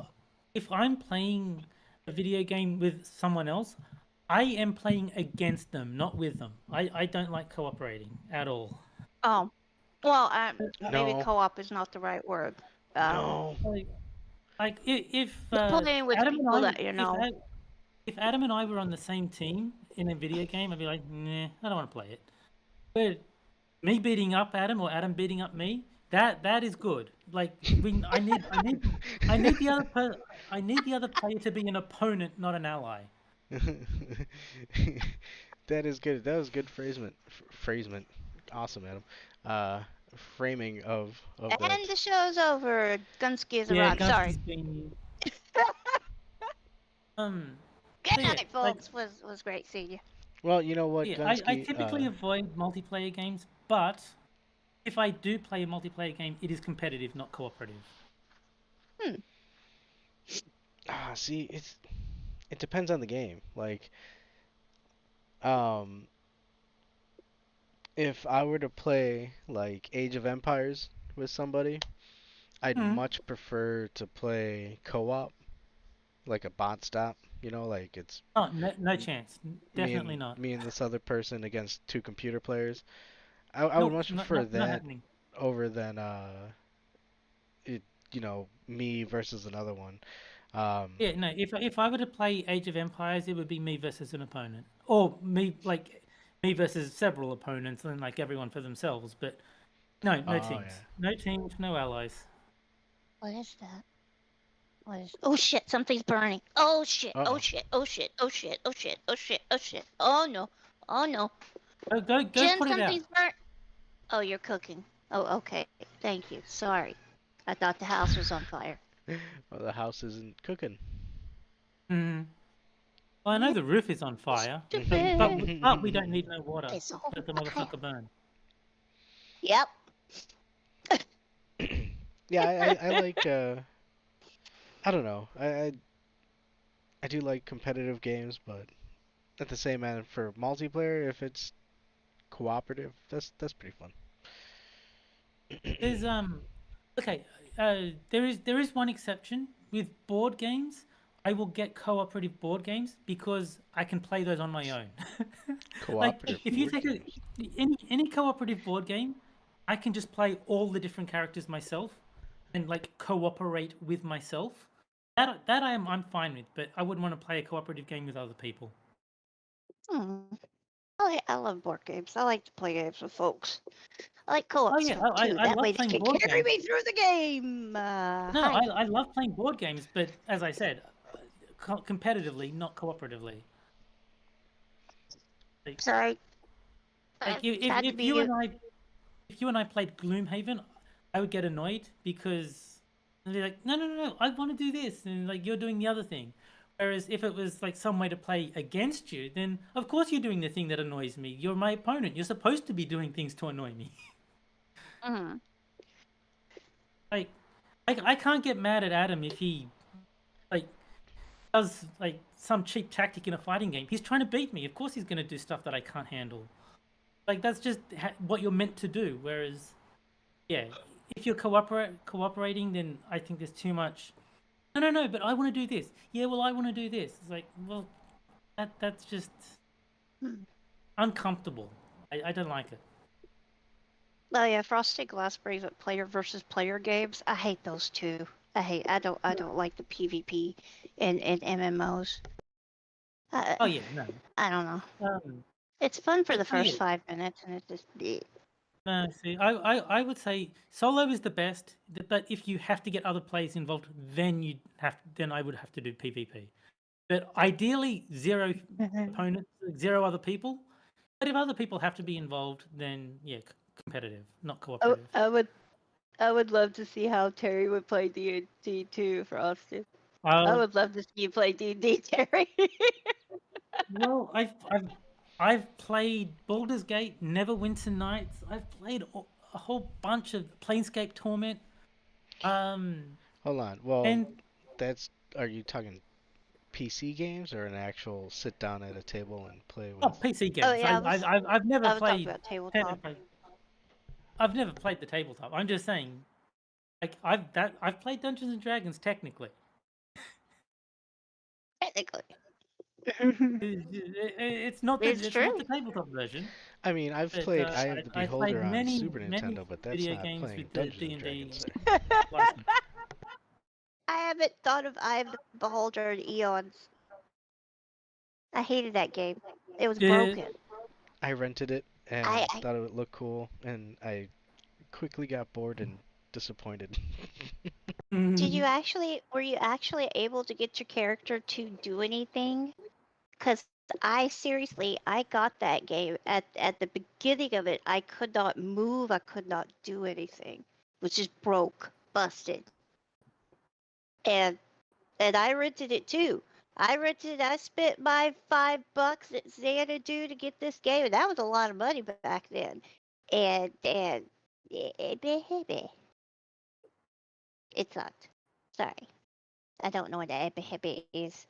if I'm playing a video game with someone else, I am playing against them, not with them. I don't like cooperating at all. Oh, well, maybe No. co-op is not the right word. No. Like if playing with Adam people and I, that if Adam and I were on the same team in a video game, I'd be like, nah, I don't want to play it. But me beating up Adam or Adam beating up me, that is good. Like I need the other player to be an opponent, not an ally. That is good. That was good phrasement. Phrasement. Awesome, Adam. Framing of And that. the show's over. Gunsky is around. Sorry. Good So yeah, night, folks. Was great seeing you. Well, you know what, Yeah, Gunsky, I typically avoid multiplayer games, but if I do play a multiplayer game, it is competitive, not cooperative. See, it depends on the game. Like, if I were to play like Age of Empires with somebody, I'd much prefer to play co-op, like a bot stop. Like it's Oh, no chance. Definitely not. me and this other person against 2 computer players. I would much prefer not that happening. over than me versus another one. Yeah, no. If I were to play Age of Empires, it would be me versus an opponent, or me versus several opponents, and like everyone for themselves. But no teams, yeah. no teams, no allies. What is that? What is? Oh shit! Something's burning. Oh shit! Uh-oh. Oh shit! Oh shit! Oh shit! Oh shit! Oh shit! Oh shit! Oh no! Oh no! Go Jen, put it out. something's burnt. Oh, you're cooking. Oh, okay. Thank you. Sorry. I thought the house was on fire. Well, the house isn't cooking. Well, I know the roof is on fire, Stupid. but we don't need no water. It's all Let the fire. motherfucker burn. Yep. Yeah, I like. I don't know. I do like competitive games, but at the same time, for multiplayer, if it's cooperative, that's pretty fun. There's okay, there is one exception with board games. I will get cooperative board games because I can play those on my own. Like Cooperative if you board take any cooperative board game, I can just play all the different characters myself and like cooperate with myself. That I'm fine with, but I wouldn't want to play a cooperative game with other people. I love board games. I like to play games with folks. I like co-ops Oh, yeah, too. I That love way they playing can board carry games. me through the game. No, Hi. I love playing board games, but as I said, competitively, not cooperatively. Sorry. Like Sad to if be you you. and I played Gloomhaven, I would get annoyed because they'd be like, no, I want to do this, and like you're doing the other thing. Whereas if it was like some way to play against you, then of course you're doing the thing that annoys me. You're my opponent. You're supposed to be doing things to annoy me. Like, I can't get mad at Adam if he like does like some cheap tactic in a fighting game. He's trying to beat me. Of course he's going to do stuff that I can't handle. Like that's just what you're meant to do. Whereas, yeah, if you're cooperating, then I think there's too much. No, but I want to do this. Yeah, well, I want to do this. It's like, well, that's just uncomfortable. I don't like it. Oh yeah, Frosted Glass brings up player versus player games. I hate those too. I don't like the PvP in MMOs. Oh yeah, no. I don't know. Um, It's fun for but the so, yeah. first 5 minutes, and it's just bleh. No, see, I would say solo is the best, but if you have to get other players involved, then I would have to do PvP. But ideally, zero opponents, 0 other people. But if other people have to be involved, then yeah, competitive, not Oh, cooperative. I would love to see how Terry would play D&D too, Frosted. I Uh, would love to see you play D&D, Terry. well, I've played Baldur's Gate, Neverwinter Nights. I've played a whole bunch of Planescape Torment. Hold on. Well, And are you talking PC games or an actual sit down at a table and play with? oh, PC games. Oh yeah, I've never I was talking played. about tabletop. I've never played the tabletop. I'm just saying, like I've played Dungeons and Dragons technically. Technically. It's not the It's it's true. not the tabletop version. I mean, I've But, played Eye of the I've played Beholder on many Super Nintendo, but that's video not games playing with the Dungeons and D&D Dragons there. license. I haven't thought of Eye of the Beholder in eons. I hated that game. It was Yeah. broken. I rented it and I thought it would look cool, and I quickly got bored and disappointed. Were you actually able to get your character to do anything? Because I got that game at the beginning of it. I could not move. I could not do anything. It was just broke, busted. And I rented it too. I spent my $5 at Xanadu to get this game, and that was a lot of money back then. And it sucked. Sorry. I don't know what the epihippie is,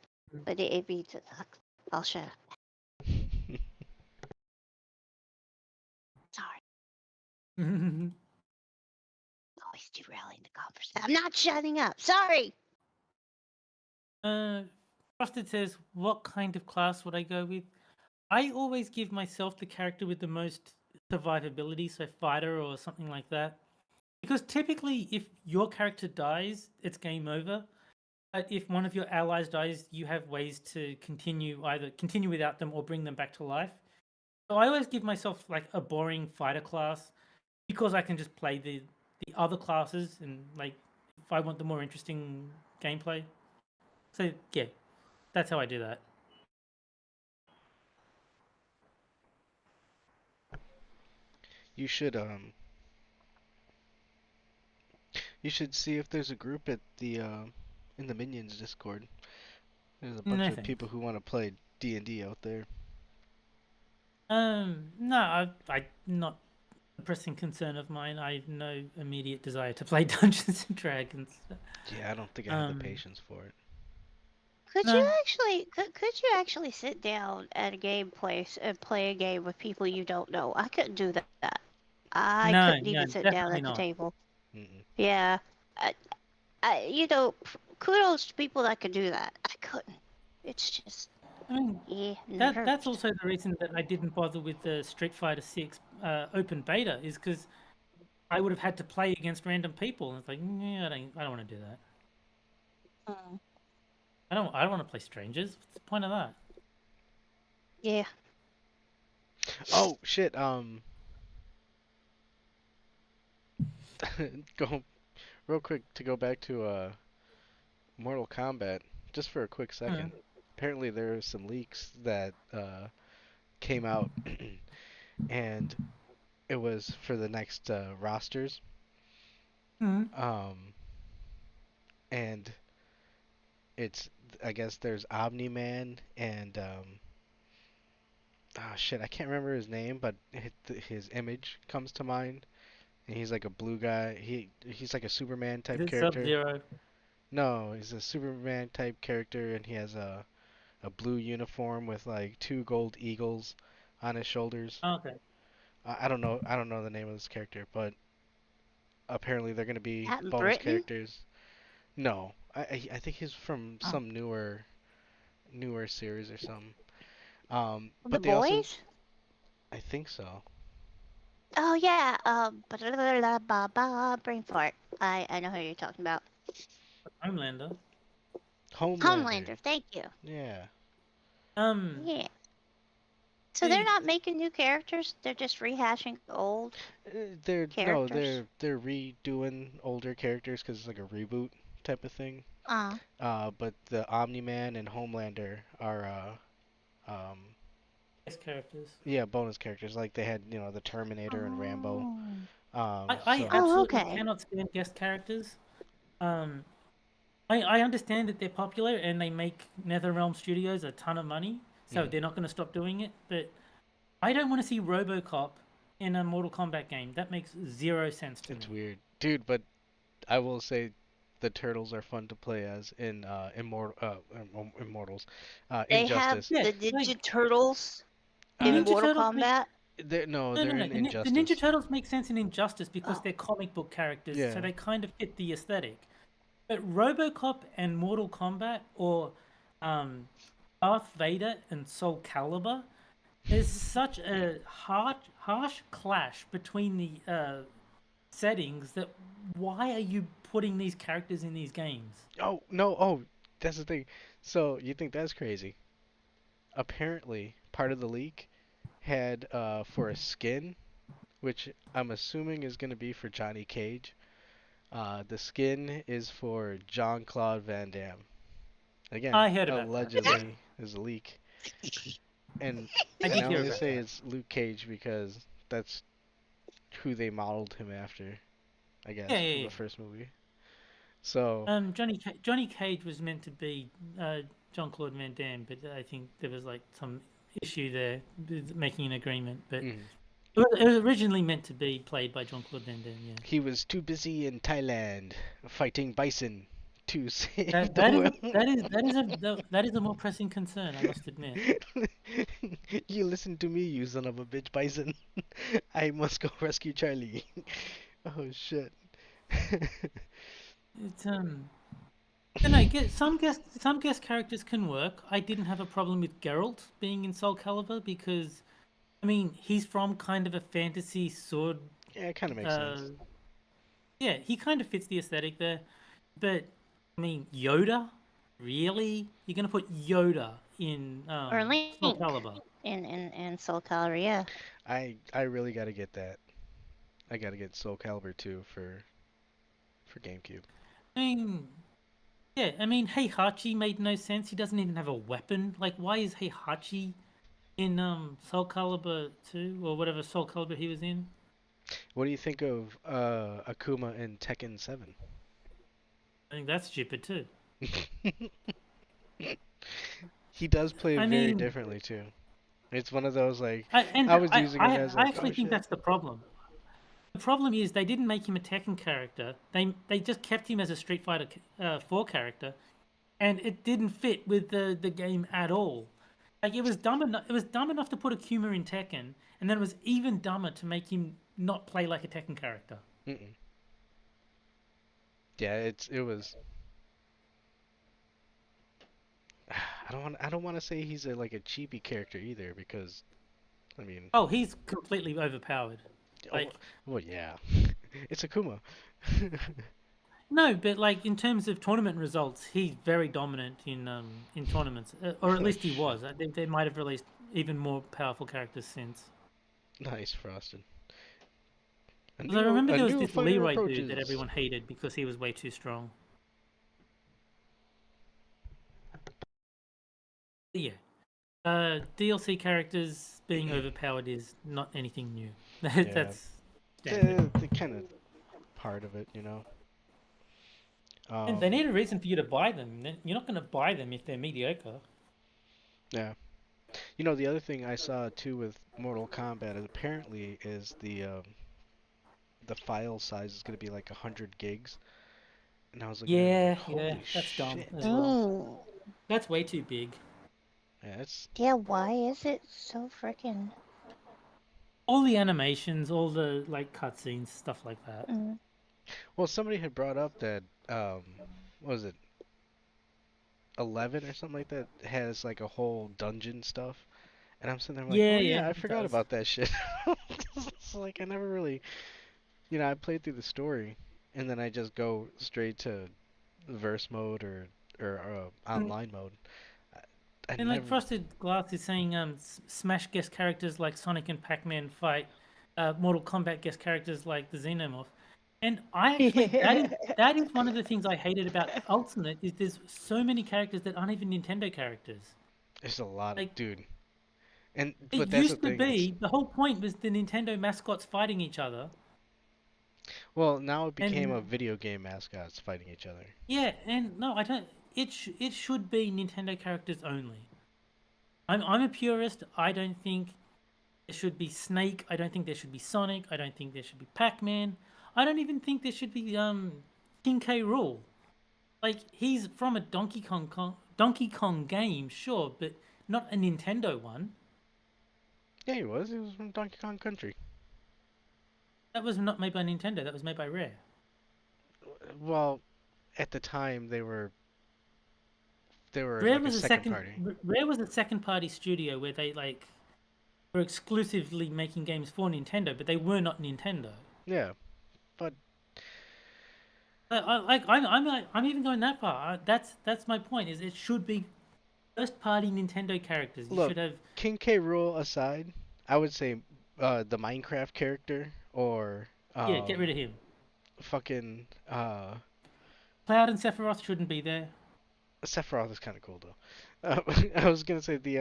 but it means it sucks. I'll shut up. Sorry. Always derailing the conversation. I'm not shutting up. Sorry. Frosted says, what kind of class would I go with? I always give myself the character with the most survivability, so fighter or something like that. Because typically, if your character dies, it's game over. But if one of your allies dies, you have ways to either continue without them or bring them back to life. So I always give myself like a boring fighter class because I can just play the other classes and like if I want the more interesting gameplay. So yeah, that's how I do that. You should see if there's a group at the in the Minions Discord. There's a bunch of people who want to play D&D out there. No, I not a pressing concern of mine. I have no immediate desire to play Dungeons and Dragons. Yeah, I don't think I have the patience for it. Could you actually sit down at a game place and play a game with people you don't know? I couldn't do that. I couldn't even sit down at the table. Yeah, kudos to people that could do that. I couldn't. It's just. I mean, that's also the reason that I didn't bother with the Street Fighter 6 open beta is because I would have had to play against random people, and it's like, yeah, I don't want to do that. I don't want to play strangers. What's the point of that? Yeah. Oh shit. Go real quick to go back to Mortal Kombat just for a quick second. Apparently there are some leaks that came out and it was for the next rosters. And it's I guess there's Omni-Man and shit, I can't remember his name, but his image comes to mind. And he's like a blue guy. He's like a Superman type character. Sub-Zero? No, he's a Superman type character, and he has a blue uniform with like 2 gold eagles on his shoulders. Oh, okay. I don't know the name of this character, but apparently they're gonna be bonus Britain? characters. No, I think he's from some newer series or something. The But they boys? also I think so. Oh yeah, brain fart. I know who you're talking about. Homelander. Homelander. Homelander, thank you. Yeah. Yeah. So they're not making new characters, they're just rehashing old They're characters. they're redoing older characters because it's like a reboot type of thing. Uh, But the Omni-Man and Homelander are Best characters. yeah, bonus characters. Like they had, the Terminator and Rambo. oh. I So absolutely okay. cannot stand guest characters. I understand that they're popular and they make NetherRealm Studios a ton of money, so they're not going to stop doing it. But I don't want to see RoboCop in a Mortal Kombat game. That makes zero sense to it's me. weird, dude. But I will say the turtles are fun to play as in Immortals, They have Injustice. Yeah, the Ninja like Turtles the in Ninja Mortal Turtles make Kombat. No, no, they're no. in The Ninja Injustice. Turtles make sense in Injustice because Oh. they're comic book characters, Yeah. so they kind of fit the aesthetic. But RoboCop and Mortal Kombat, or Darth Vader and Soul Calibur, there's such a harsh clash between the settings that why are you putting these characters in these games? Oh no! Oh, that's the thing. So you think that's crazy? Apparently, part of the leak had for a skin, which I'm assuming is going to be for Johnny Cage. The skin is for Jean-Claude Van Damme. Again, I heard about that. allegedly is a leak, and I did I hear only about say that. it's Luke Cage because that's who they modeled him after, I guess, Yeah, yeah, from yeah. the first movie. So Johnny Cage was meant to be Jean-Claude Van Damme, but I think there was like some issue there with making an agreement. But mhm. it was originally meant to be played by Jean-Claude Van Damme. Yeah. He was too busy in Thailand fighting bison to save That the that is world. that is a more pressing concern, I must admit. You listen to me, you son of a bitch, bison. I must go rescue Charlie. Oh shit. It's you know, some guest characters can work. I didn't have a problem with Geralt being in Soul Calibur because, I mean, he's from kind of a fantasy sword. Yeah, it kind of makes sense. Yeah, he kind of fits the aesthetic there. But I mean, Yoda, really? You're gonna put Yoda in Or Link Soul Calibur? in Soul Calibur, yeah. I really gotta get that. I gotta get Soul Calibur 2 for GameCube. I mean, yeah, I mean, Heihachi made no sense. He doesn't even have a weapon. Like, why is Heihachi in Soul Calibur 2 or whatever Soul Calibur he was in? What do you think of Akuma in Tekken 7? I think that's stupid too. He does play I very mean, differently too. It's one of those like I was using him as I like, actually oh think shit. that's the problem. The problem is they didn't make him a Tekken character. They just kept him as a Street Fighter 4 character, and it didn't fit with the game at all. Like it was dumb enough to put Akuma in Tekken, and then it was even dumber to make him not play like a Tekken character. Mm-mm. Yeah, it was. I don't want to say he's like a cheapy character either because, I mean. Oh, he's completely overpowered. Like, well, yeah, it's Akuma. no, but like in terms of tournament results, he's very dominant in tournaments, or at least he was. I think they might have released even more powerful characters since. Nice, Frosted. Because I remember there was this fighter Leroy approaches. dude that everyone hated because he was way too strong. But yeah, DLC characters being overpowered is not anything new. That's standard. They're kind of part of it, you know. And they need a reason for you to buy them. You're not going to buy them if they're mediocre. Yeah. You know, the other thing I saw too with Mortal Kombat is apparently is the file size is going to be like 100 gigs. And I was looking at it like, holy that's dumb shit. as well. That's way too big. Yeah, it's Yeah, why is it so freaking? All the animations, all the like cutscenes, stuff like that. well, somebody had brought up that what was it? 11 or something like that has like a whole dungeon stuff, And I'm sitting there like, Yeah, oh yeah, yeah, I it forgot does. about that shit. It's like I never really, I played through the story, and then I just go straight to verse mode or Mm, online mode. I And like never. Frosted Glass is saying, Smash guest characters like Sonic and Pac-Man fight Mortal Kombat guest characters like the Xenomorph. And I actually, that is one of the things I hated about Ultimate is there's so many characters that aren't even Nintendo characters. There's a lot of Like dude, and it but that's the used to thing. It's be, the whole point was the Nintendo mascots fighting each other. well now it became a And video game mascots fighting each other. yeah, and no, I don't. It should be Nintendo characters only. I'm a purist. I don't think there should be Snake. I don't think there should be Sonic. I don't think there should be Pac-Man. I don't even think there should be King K. Rool. Like he's from a Donkey Kong game, sure, but not a Nintendo one. Yeah, he was. He was from Donkey Kong Country. That was not made by Nintendo. That was made by Rare. Well, at the time they were Rare like a was a second second. party. Rare was a second-party studio where they like were exclusively making games for Nintendo, but they were not Nintendo. Yeah, but I'm even going that far. That's my point. Is it should be first-party Nintendo characters. You look, should have King K. Rool aside, I would say the Minecraft character or get rid of him. fucking Cloud and Sephiroth shouldn't be there. Sephiroth is kind of cool though. I was gonna say the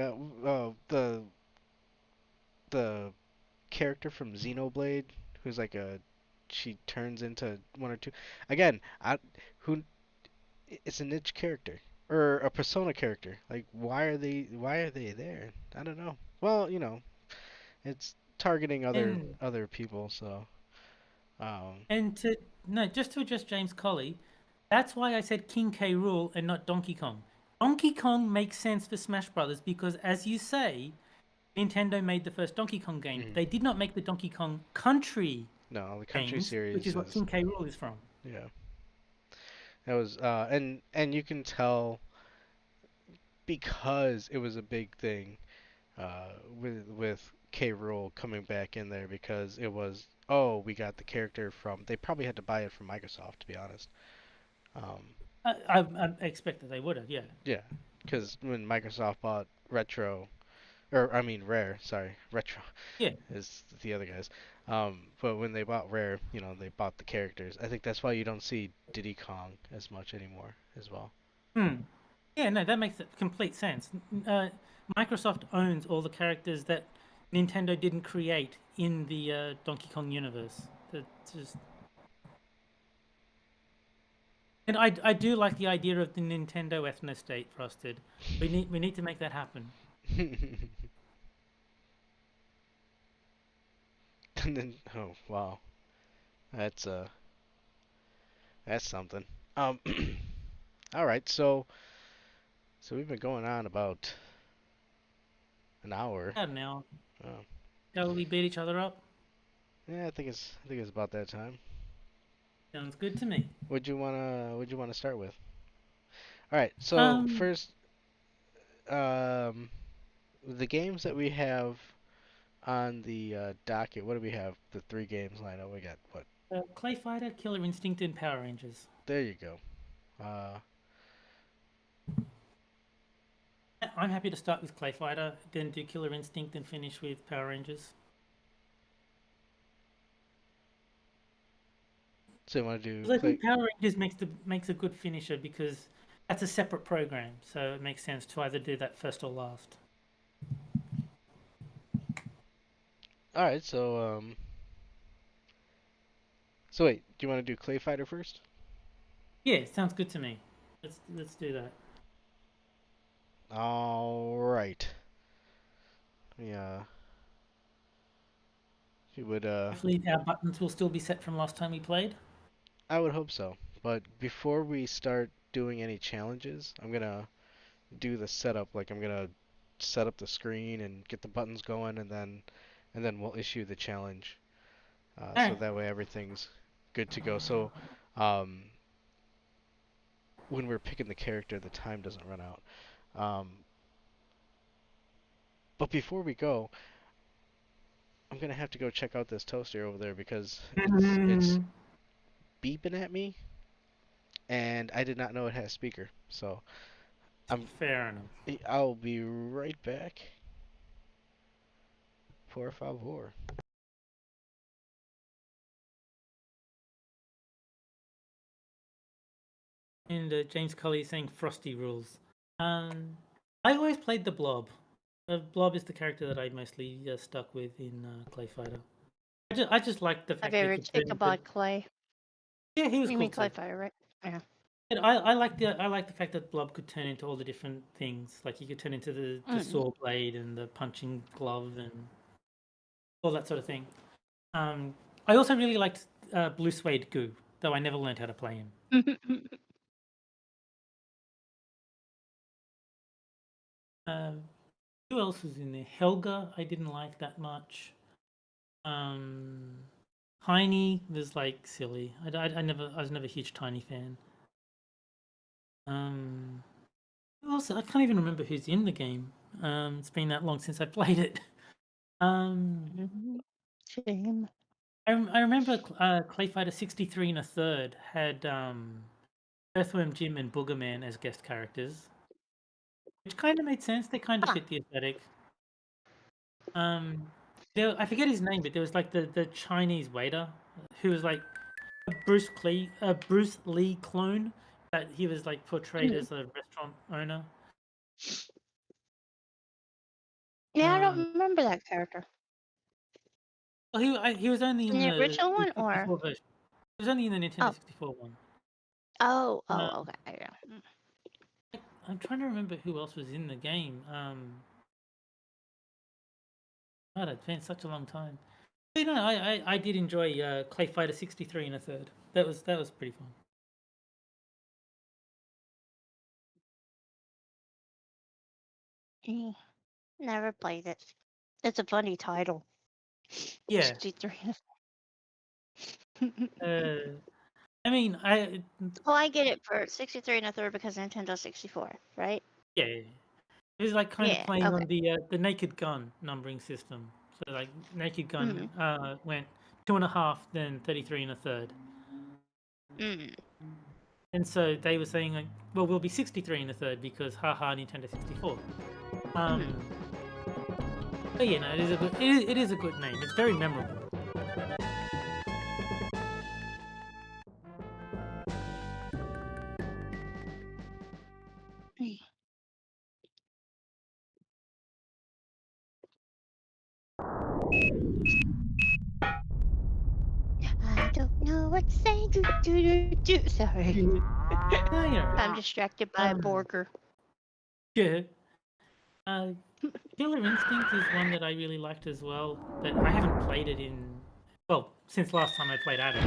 character from Xenoblade, who's like she turns into one or two. Again, who it's a niche character or a persona character. Like why are they there? I don't know. Well, it's targeting And other people, so um and to no, just to address James Colley, that's why I said King K. Rool and not Donkey Kong. Donkey Kong makes sense for Smash Brothers because, as you say, Nintendo made the first Donkey Kong game. mhm. They did not make the Donkey Kong Country No, the Country games, which series is what is King K. Rool is from. yeah. That was and you can tell because it was a big thing with K. Rool coming back in there because it was we got the character from they probably had to buy it from Microsoft to be honest. Um, I expect that they would have, yeah. yeah, because when Microsoft bought Retro, or I mean Rare, sorry, Retro Yeah. is the other guys. But when they bought Rare, they bought the characters. I think that's why you don't see Diddy Kong as much anymore as well. Hmm. Yeah, no, that makes complete sense. Microsoft owns all the characters that Nintendo didn't create in the Donkey Kong universe. That's just... And I do like the idea of the Nintendo ethnostate, Frosted. We need to make that happen. And then, oh wow, that's that's something. Um, all right, so we've been going on about an hour. About now. Oh, Shall we beat each other up? yeah, I think it's about that time. Sounds good to me. What'd you wanna start with? All right, so Um, first, um, the games that we have on the docket. What do we have? The three games lined up. We got what? Clay Fighter, Killer Instinct, and Power Rangers. There you go. Uh, I'm happy to start with Clay Fighter, then do Killer Instinct, and finish with Power Rangers. so you want to do 'Cause I play? think Power Rangers makes a good finisher because that's a separate program, so it makes sense to either do that first or last. All right, so wait, do you want to do Clay Fighter first? Yeah, sounds good to me. Let's do that. All right. Yeah. You would Hopefully our buttons will still be set from last time we played. I would hope so. But before we start doing any challenges, I'm gonna do the setup. Like I'm gonna set up the screen and get the buttons going, and then we'll issue the challenge. So Alright. that way everything's good to go. So um, when we're picking the character, the time doesn't run out. Um, But before we go, I'm gonna have to go check out this toaster over there because it's beeping at me, and I did not know it had a speaker. So Fair enough. I'll be right back. Por favor. And James Cully saying Frosty rules. I always played the Blob. The Blob is the character that I mostly stuck with in Clay Fighter. I just like the My fact that favorite Ichabod Clay. Yeah, he was You cool mean too. Clay Fighter, right? Yeah. And I like the fact that Blob could turn into all the different things. Like he could turn into the saw blade and the punching glove and all that sort of thing. I also really liked Blue Suede Goo, though I never learned how to play him. Who else was in there? Helga, I didn't like that much. Tiny was like silly. I was never a huge Tiny fan. Who else? I can't even remember who's in the game. It's been that long since I played it. Shame. I remember Clay Fighter 63 and a third had Earthworm Jim and Boogerman as guest characters, which kind of made sense. They kind of fit the aesthetic. I forget his name, but there was like the Chinese waiter who was like a Bruce Lee clone, that he was like portrayed as a restaurant owner. Yeah, I don't remember that character. Well, he was only in the original one, or 64 version. He was only in the Nintendo 64 one. Oh, okay. Yeah. I'm trying to remember who else was in the game. God, it's been such a long time. But, you know, I did enjoy Clay Fighter 63 and a third. That was pretty fun. Never played it. It's a funny title. Yeah. 63. I mean, I get it for 63 and a third because Nintendo 64, right? Yeah. It was like kind of playing okay. on the Naked Gun numbering system. So like Naked Gun went 2.5, then 33 and a third. And so they were saying like, well, we'll be 63 and a third because haha Nintendo 64. But you know, it is a good name. It's very memorable. I don't know what to say. Sorry. No, you know, I'm distracted by a burger. Yeah. Killer Instinct is one that I really liked as well, but I haven't played it since last time I played at it.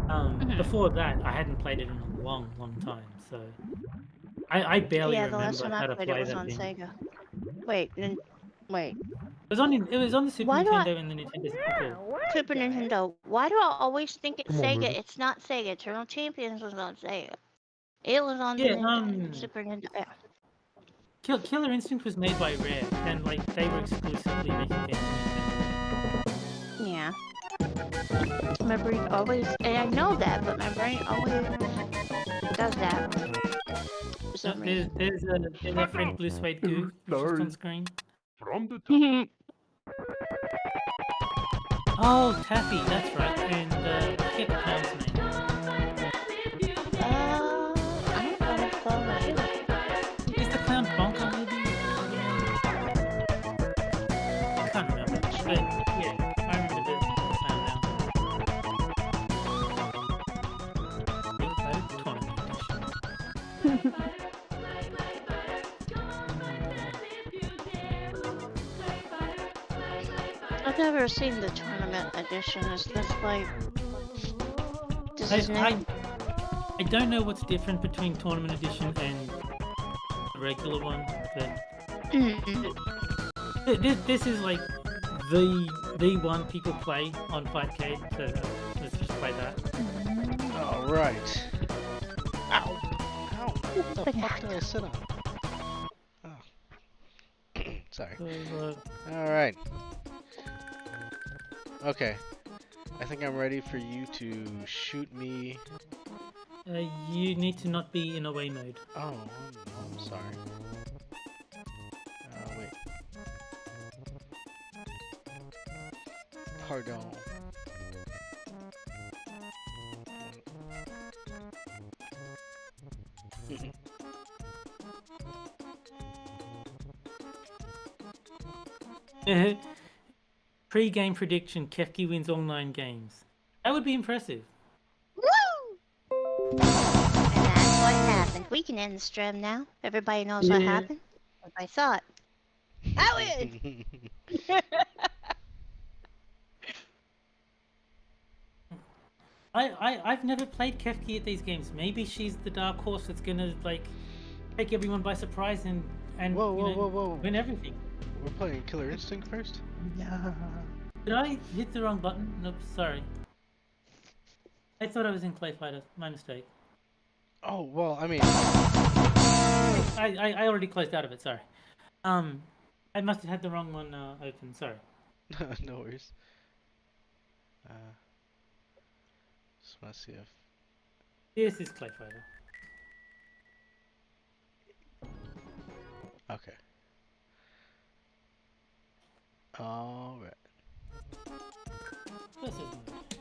But before that, I hadn't played it in a long, long time. So I barely remember the last time how I to played play it was that on thing. Sega. Wait. It was on the Super Nintendo and the Nintendo 64. Super Nintendo. Why do I always think it's Sega? It's not Sega. Eternal Champions was on Sega. It was on the Super Nintendo. Yeah. Killer Instinct was made by Rare, and like they were exclusively making games for Nintendo. Yeah. My brain always, and I know that, but my brain always does that. For some reason. There's a friend Blue Suede Goo just on screen. From the top. Oh, Taffy, that's right, and I forget the clown's name. I don't know what's called my shoe. Is the clown Bonker maybe? I can't remember, but yeah, I remember the clown now. Big Fighter Tournament Edition. I've never seen the tournament edition. Is this like... I don't know what's different between Tournament Edition and the regular one, but this is like the one people play on Fightcade, so let's just play that. Alright. Ow! What the fuck did I sit on? Oh. Sorry. So, Alright. Okay. I think I'm ready for you to shoot me. you need to not be in away mode. Oh, I'm sorry. Wait. Pardon. Pre-game prediction: Kefki wins all 9 games. That would be impressive. Woo! And that's what happened. We can end the stream now. Everybody knows what Yeah. happened. Everybody saw it. I win! I've never played Kefki at these games. Maybe she's the dark horse that's gonna like take everyone by surprise and Whoa, you know, whoa. win everything. We're playing Killer Instinct first? Yeah. Did I hit the wrong button? Nope, sorry. I thought I was in Clay Fighter. My mistake. Oh, well, I mean... I already closed out of it, sorry. I must have had the wrong one open, sorry. No worries. Just want to see if... This is Clay Fighter. Okay. Alright. This is mode.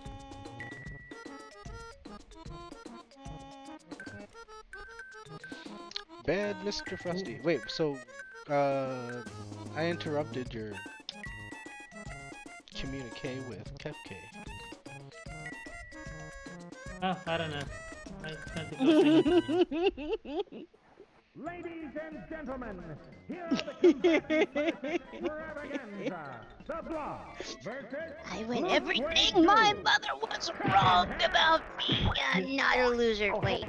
Bad Mr. Frosty. Wait, so... I interrupted your... communique with Kefki. Oh, I don't know. I don't think I'll see it. Ladies and gentlemen, here are the contestants extravaganza. The Block versus I win everything my mother was wrong about me. I'm not a loser. Wait.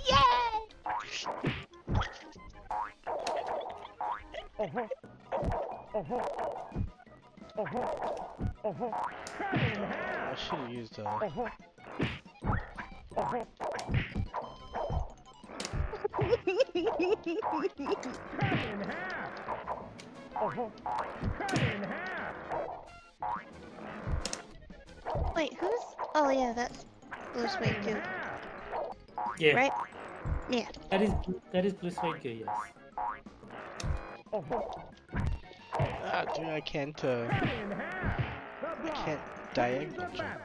Yay! I should have used Wait, who's? Oh yeah, that's Blue Suede Goo, Yeah, right? Yeah. that is Blue Suede Goo, yes. dude, I can't diagonal jump.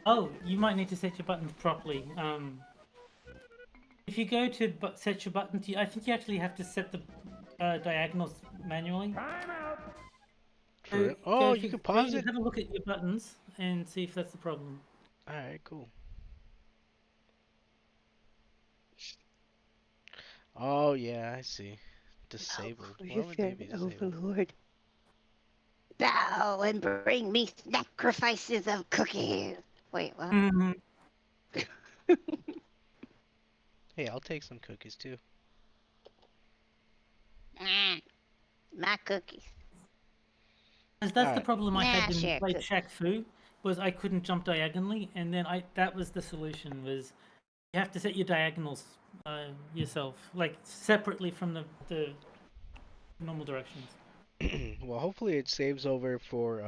Oh, you might need to set your buttons properly. If you go to set your buttons, I think you actually have to set the diagonals manually. So Oh, go you to- can pause go it? Have a look at your buttons and see if that's the problem. Alright, cool. Oh, yeah, I see. Disabled. Why would they be disabled? Overlord. Bow and bring me sacrifices of cookies. Wait, what? Mm-hmm. Hey, I'll take some cookies too. My cookies. Because that's the Alright. problem I had Nah, when we share played cookies. Shaq Fu, was I couldn't jump diagonally, and then that was the solution, was you have to set your diagonals yourself, like separately from the normal directions. Well, hopefully it saves over for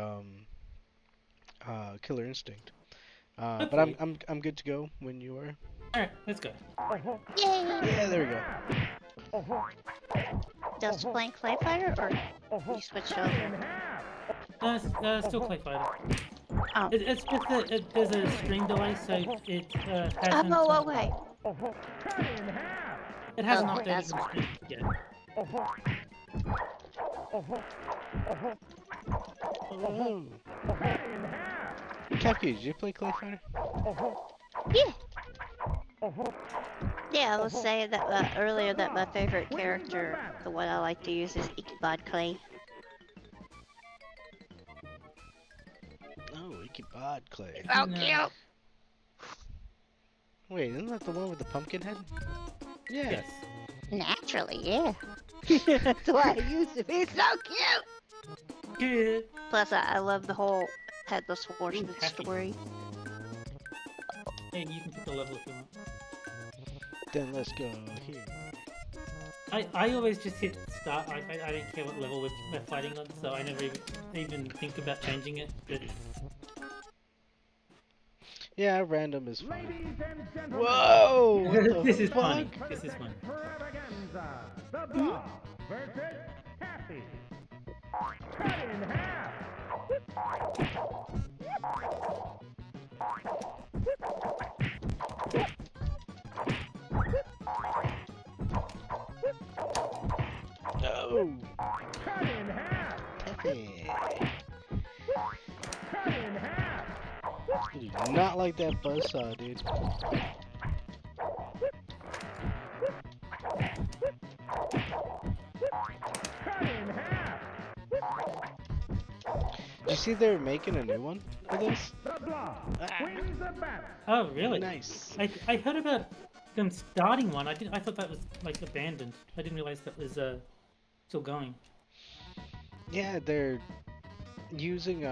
Killer Instinct. But Hopefully. I'm good to go when you are. Alright, let's go. Yay! Yeah, there we go. Just playing Clay Fighter, or you switched over? Still Clay Fighter. Oh. It's just that there's a stream delay, so it hasn't. Oh, okay. It hasn't Okay, updated that's the stream yet. Oh. Kefki, did you play Clay Fighter? Yeah. Yeah, I was saying that earlier that my favorite character, the one I like to use, is Ichabod Clay. Oh, Ichabod Clay. Oh, No. cute! Wait, isn't that the one with the pumpkin head? Yeah. Yes. Naturally, yeah. That's why I use him. He's so cute! Good. Plus, I love the whole Headless Horseman happy. story. Hey, you can pick the level if you want. Then let's go here. I always just hit start. I don't care what level we're fighting on, so I never even think about changing it. But Yeah, random is fine. Ladies and gentlemen, Whoa! What the this is fuck? funny. This is fun. Extravaganza. The Blob versus Kefki. Cut in half. No! Cut in half. Kefki. Cut in half. I do not like that buzzsaw, dude. Cut in half. Did you see they're making a new one for this? The Blob wins the battle. Oh, really? Nice. I heard about them starting one. I thought that was like abandoned. I didn't realize that was still going. Yeah, they're using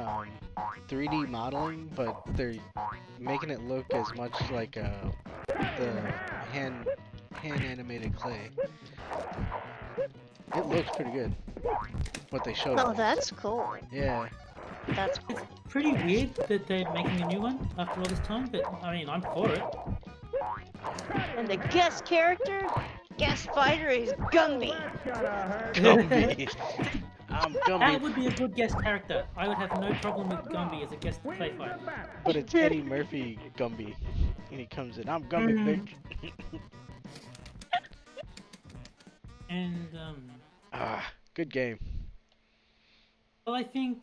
3D modeling, but they're making it look as much like the hand animated clay. It looks pretty good. What they showed. Oh, us. that's cool. Yeah. That's cool. Pretty weird that they're making a new one after all this time, but I mean, I'm for it. And the guest character, guest fighter is Gumby. Gumby. I'm That Gumby, would be a good guest character. I would have no problem with Gumby as a guest play fighter. but it's Eddie Murphy Gumby. And he comes in, I'm Gumby, bitch. And Good game. well, I think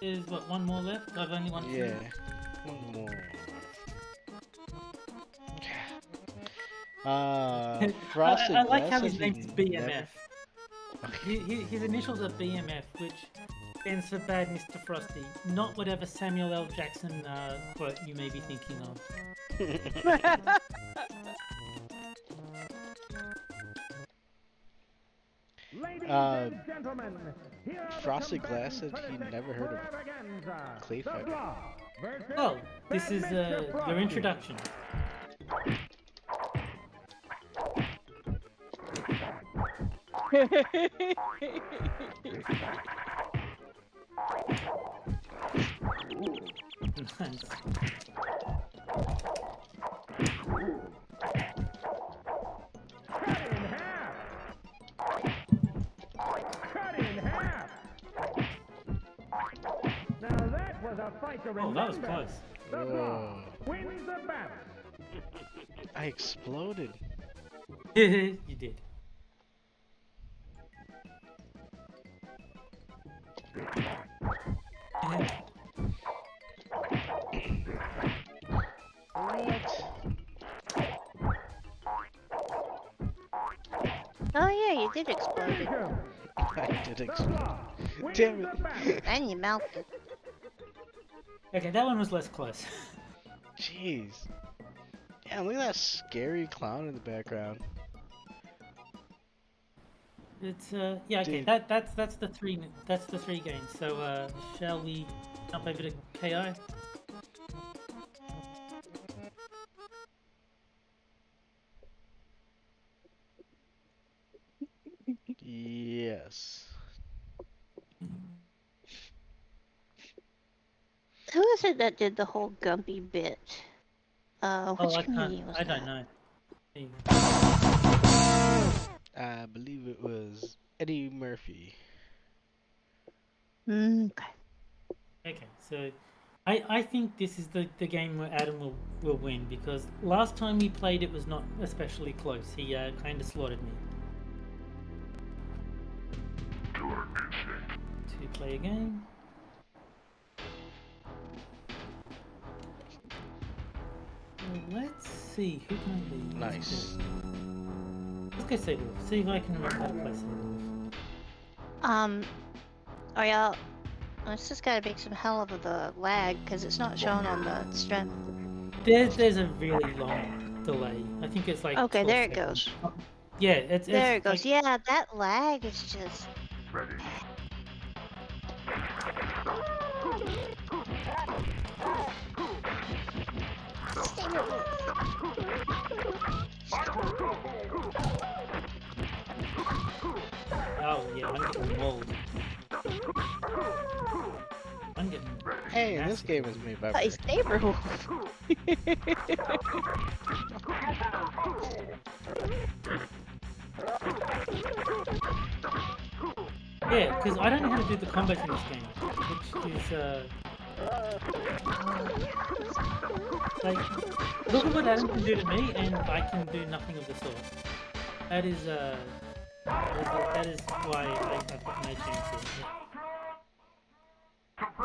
there's what, one more left. I've only won Yeah. two. One more. Frosted I like how his Glasses, name's he BMF. never- His initials are BMF, which stands for Bad Mr. Frosty, not whatever Samuel L. Jackson quote you may be thinking of. Ladies Uh, and gentlemen, here are the Frosted Glass said combatants he for the never heard of extravaganza. Clay The Fighter. Blob versus Oh, this is Bad Mr. your Frosty. introduction. Nice. Cut in half. Cut in half. Now that was a fight to remember. Oh, that was close. The Blob Whoa. wins the battle. I exploded. You did. Oh yeah, you did explode it. I did The explode. Blob wins Damn the it. battle. And you melted it. Okay, that one was less close. Jeez. Yeah, look at that scary clown in the background. It's yeah, okay. Dude. That's the three games. So shall we jump over to KI? Yes. Who is it that did the whole Gumby bit? Which I comedian was I that? don't know. There you go. I believe it was Eddie Murphy. Okay. Okay, so I think this is the game where Adam will win because last time we played it was not especially close. He kind of slaughtered me. To play a game. Well, let's see, who can I be? Nice. Let's go Sable. See if I can remember how to play Sable. Are y'all? This has got to make some hell of a lag because it's not shown on the strength. There's a really long delay. I think it's like Okay, 12 there it seconds. goes. Yeah, it's There it goes. like- Yeah, that lag is just. Oh yeah, I'm getting mauled. I'm getting. Hey, this massive. game is made by Nice neighborhood. Yeah, because I don't know how to do the combat in this game, which is like, look at what Adam can do to me, and I can do nothing of the sort. That is that is why I've got no chance here.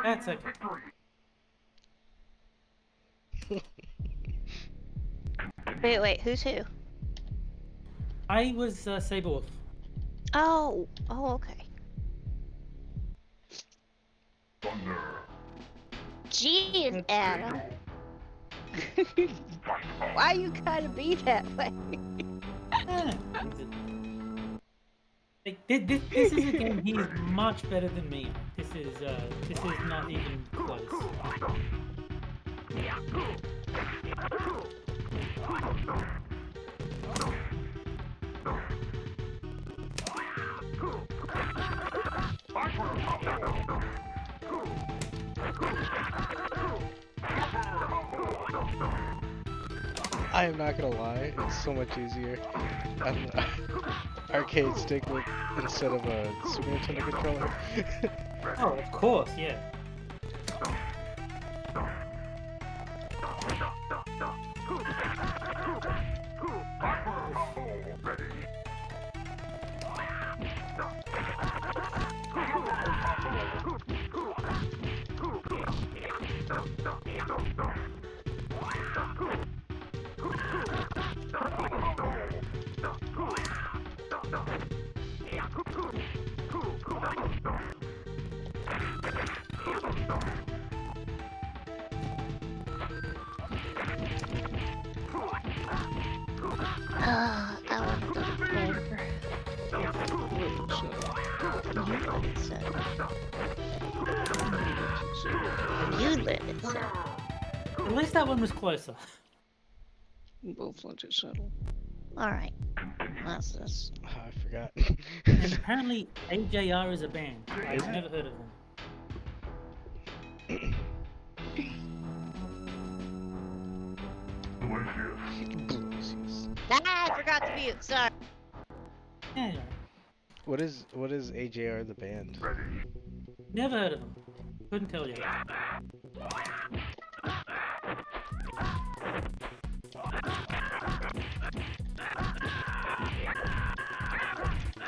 That's okay. Wait, who's who? I was Saberwolf. Oh, okay. Jeez, Adam. Why you gotta be that way? Like, this is a game he is much better than me. This is not even close. I am not gonna lie, it's so much easier on the arcade stick with, instead of a Super Nintendo controller. Oh, of course, yeah. I want to go You let it settle. At least that one was closer. Both let it settle. Alright. That's this. Oh, I forgot. And apparently AJR is a band. I've never heard of them. I forgot to mute, sorry. Yeah, What is AJR the band? never heard of them. Couldn't tell you.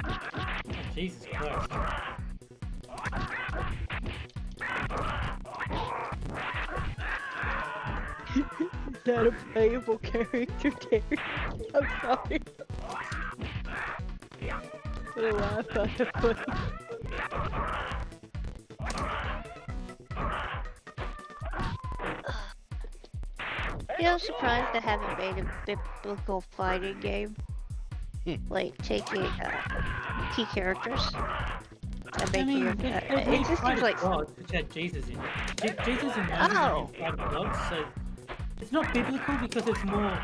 Oh, Jesus Christ. Is that a playable character, Terry? I'm sorry. I'm gonna laugh out of funny. You know, I'm surprised I haven't made a biblical fighting game. Like, taking key characters and I making mean, them. it just seems like. which had Jesus in it. Jesus in one Oh. is five gods, so it's not biblical because it's more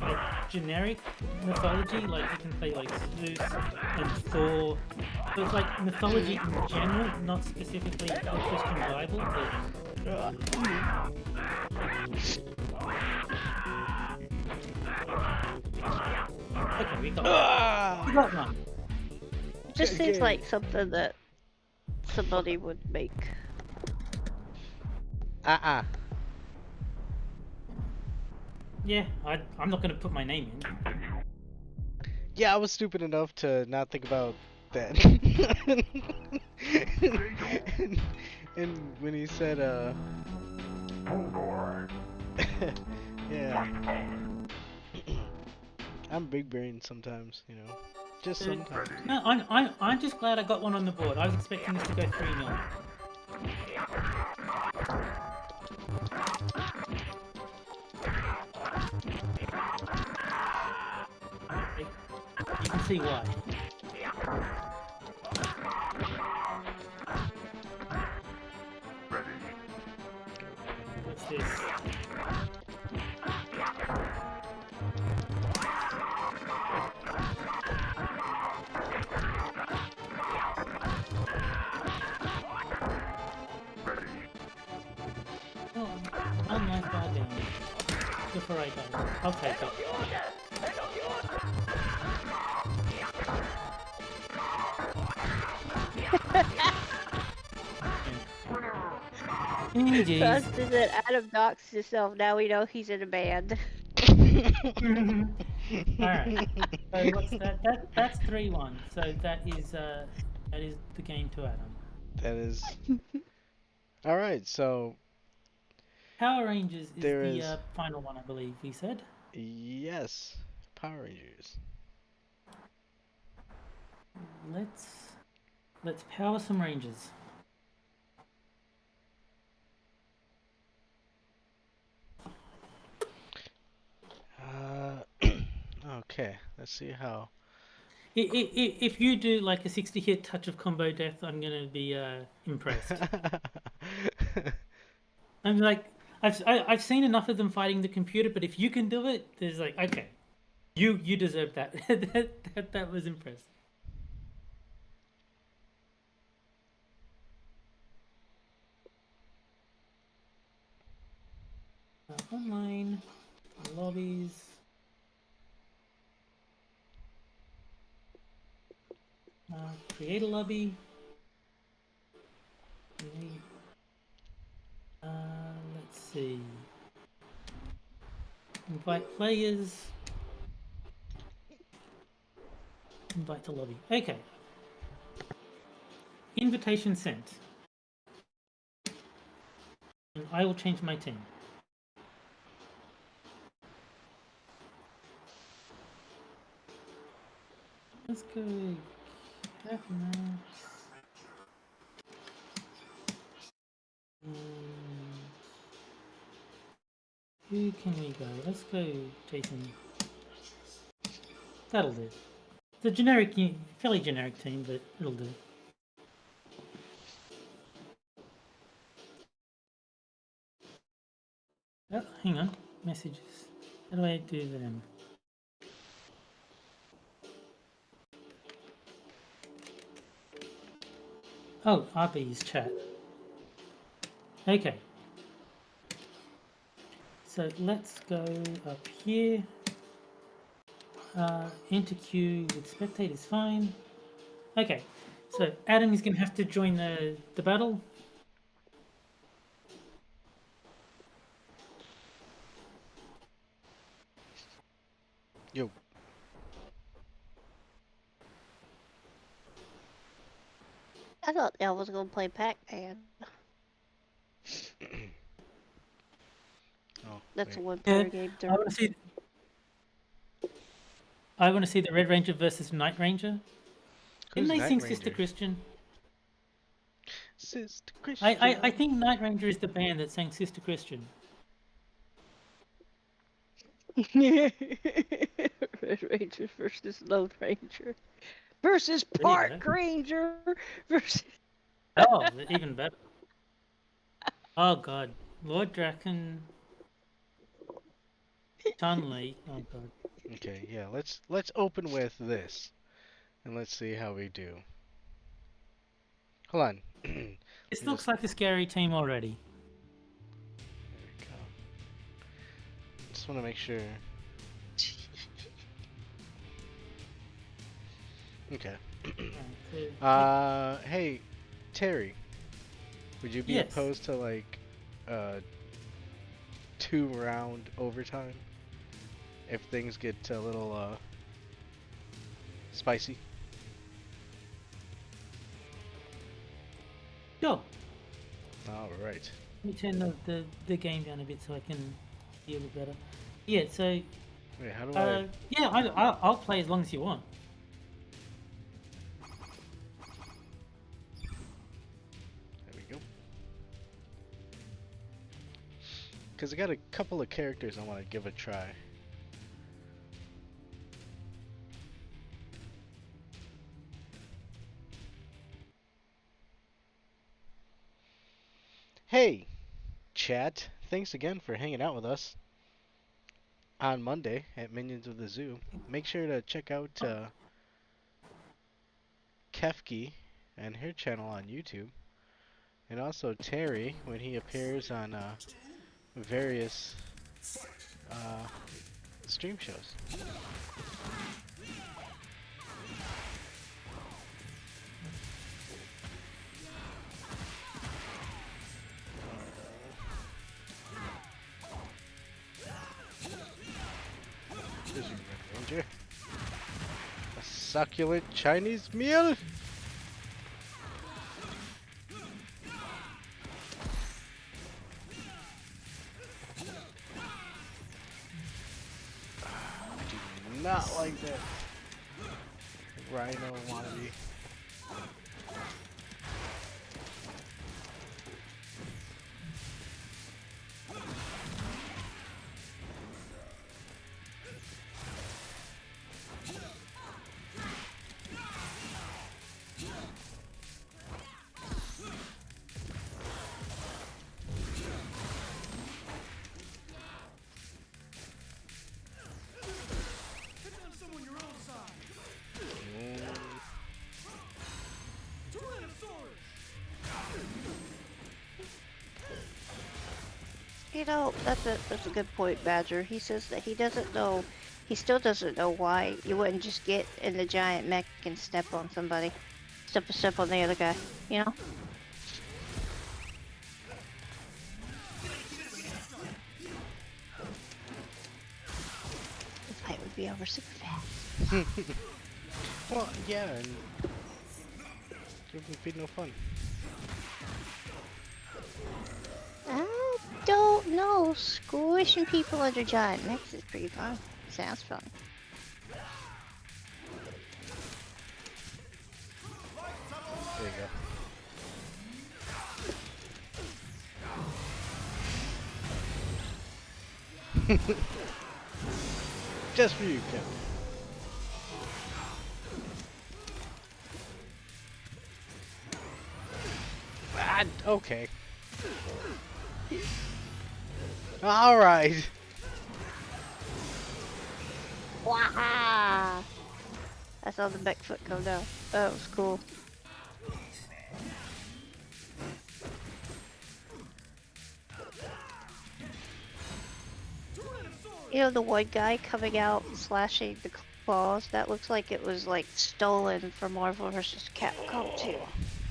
like generic mythology. Like you can play like Zeus and Thor. So it's like mythology in general, not specifically the Christian Bible. Okay, we got one. Just seems like something that somebody would make. Yeah, I'm not gonna put my name in. Yeah, I was stupid enough to not think about that. and when he said, yeah. I'm big brain sometimes, you know. Just sometimes. No, I'm just glad I got one on the board. I was expecting this to go 3-0. You can see why. What's this? before I die. I'll take it. Jeez. After that, Adam knocks himself. Now we know he's in a band. Alright. So what's that? That's 3-1. So that is the game to Adam. That is. Alright, so. Power Rangers is There the is- final one, I believe we said. Yes. Power Rangers. Let's power some Rangers. Okay, let's see how. If you do like a 60 hit touch of combo death, I'm gonna be impressed. I'm like, I've seen enough of them fighting the computer, but if you can do it, there's like, okay, you deserve that. that was impressive. Online lobbies. Create a lobby. Let's see. Invite players. Invite to lobby. Okay. Invitation sent. And I will change my team. Let's go. Who can we go? Let's go, Jason. That'll do. It's a generic, fairly generic team, but it'll do. Oh, hang on. Messages. How do I do them? Oh, RB's chat. Okay. So let's go up here. Enter queue with spectators, fine. Okay. So Adam is going to have to join the battle. Yo. I thought I was gonna play Pac-Man. Oh, That's a wait. one-player game. I want to see the Red Ranger versus Night Ranger. Didn't they Night sing Ranger? Sister Christian? Sister Christian. I think Night Ranger is the band that sang Sister Christian. Red Ranger versus Lone Ranger versus Park Ranger versus. Oh, even better. Oh god, Lord Draken, Chun-Li. Oh god. Okay, yeah. Let's open with this, and let's see how we do. Hold on. This looks like a scary team already. There we go. Just want to make sure. Okay. Hey, Terry. Would you be Yes. opposed to like 2-round overtime if things get a little spicy? Sure. All right. Let me turn the game down a bit so I can hear a bit better. Yeah. So. Wait, how do I? Yeah, I'll play as long as you want. There we go. Because I got a couple of characters I want to give a try. Hey, chat. Thanks again for hanging out with us on Monday at Minions of the Zoo. Make sure to check out Kefki and her channel on YouTube. And also Terry when he appears on various stream shows. There's your Red Ranger. A succulent Chinese meal. Not like that Rhino wannabe. You know, that's a good point, Badger. He says that he doesn't know, he still doesn't know why you wouldn't just get in the giant mech and step on somebody. Step on the other guy, you know? This fight would be over super fast. Well, yeah, and it would be no fun. I don't know. Squishing people under giant mechs is pretty fun. Sounds fun. There you go. Just for you, Kevin. Ah, okay. All right. Wow! I saw the back foot come down. That was cool. You know the one guy coming out and slashing the claws? That looks like it was like stolen from Marvel vs. Capcom 2.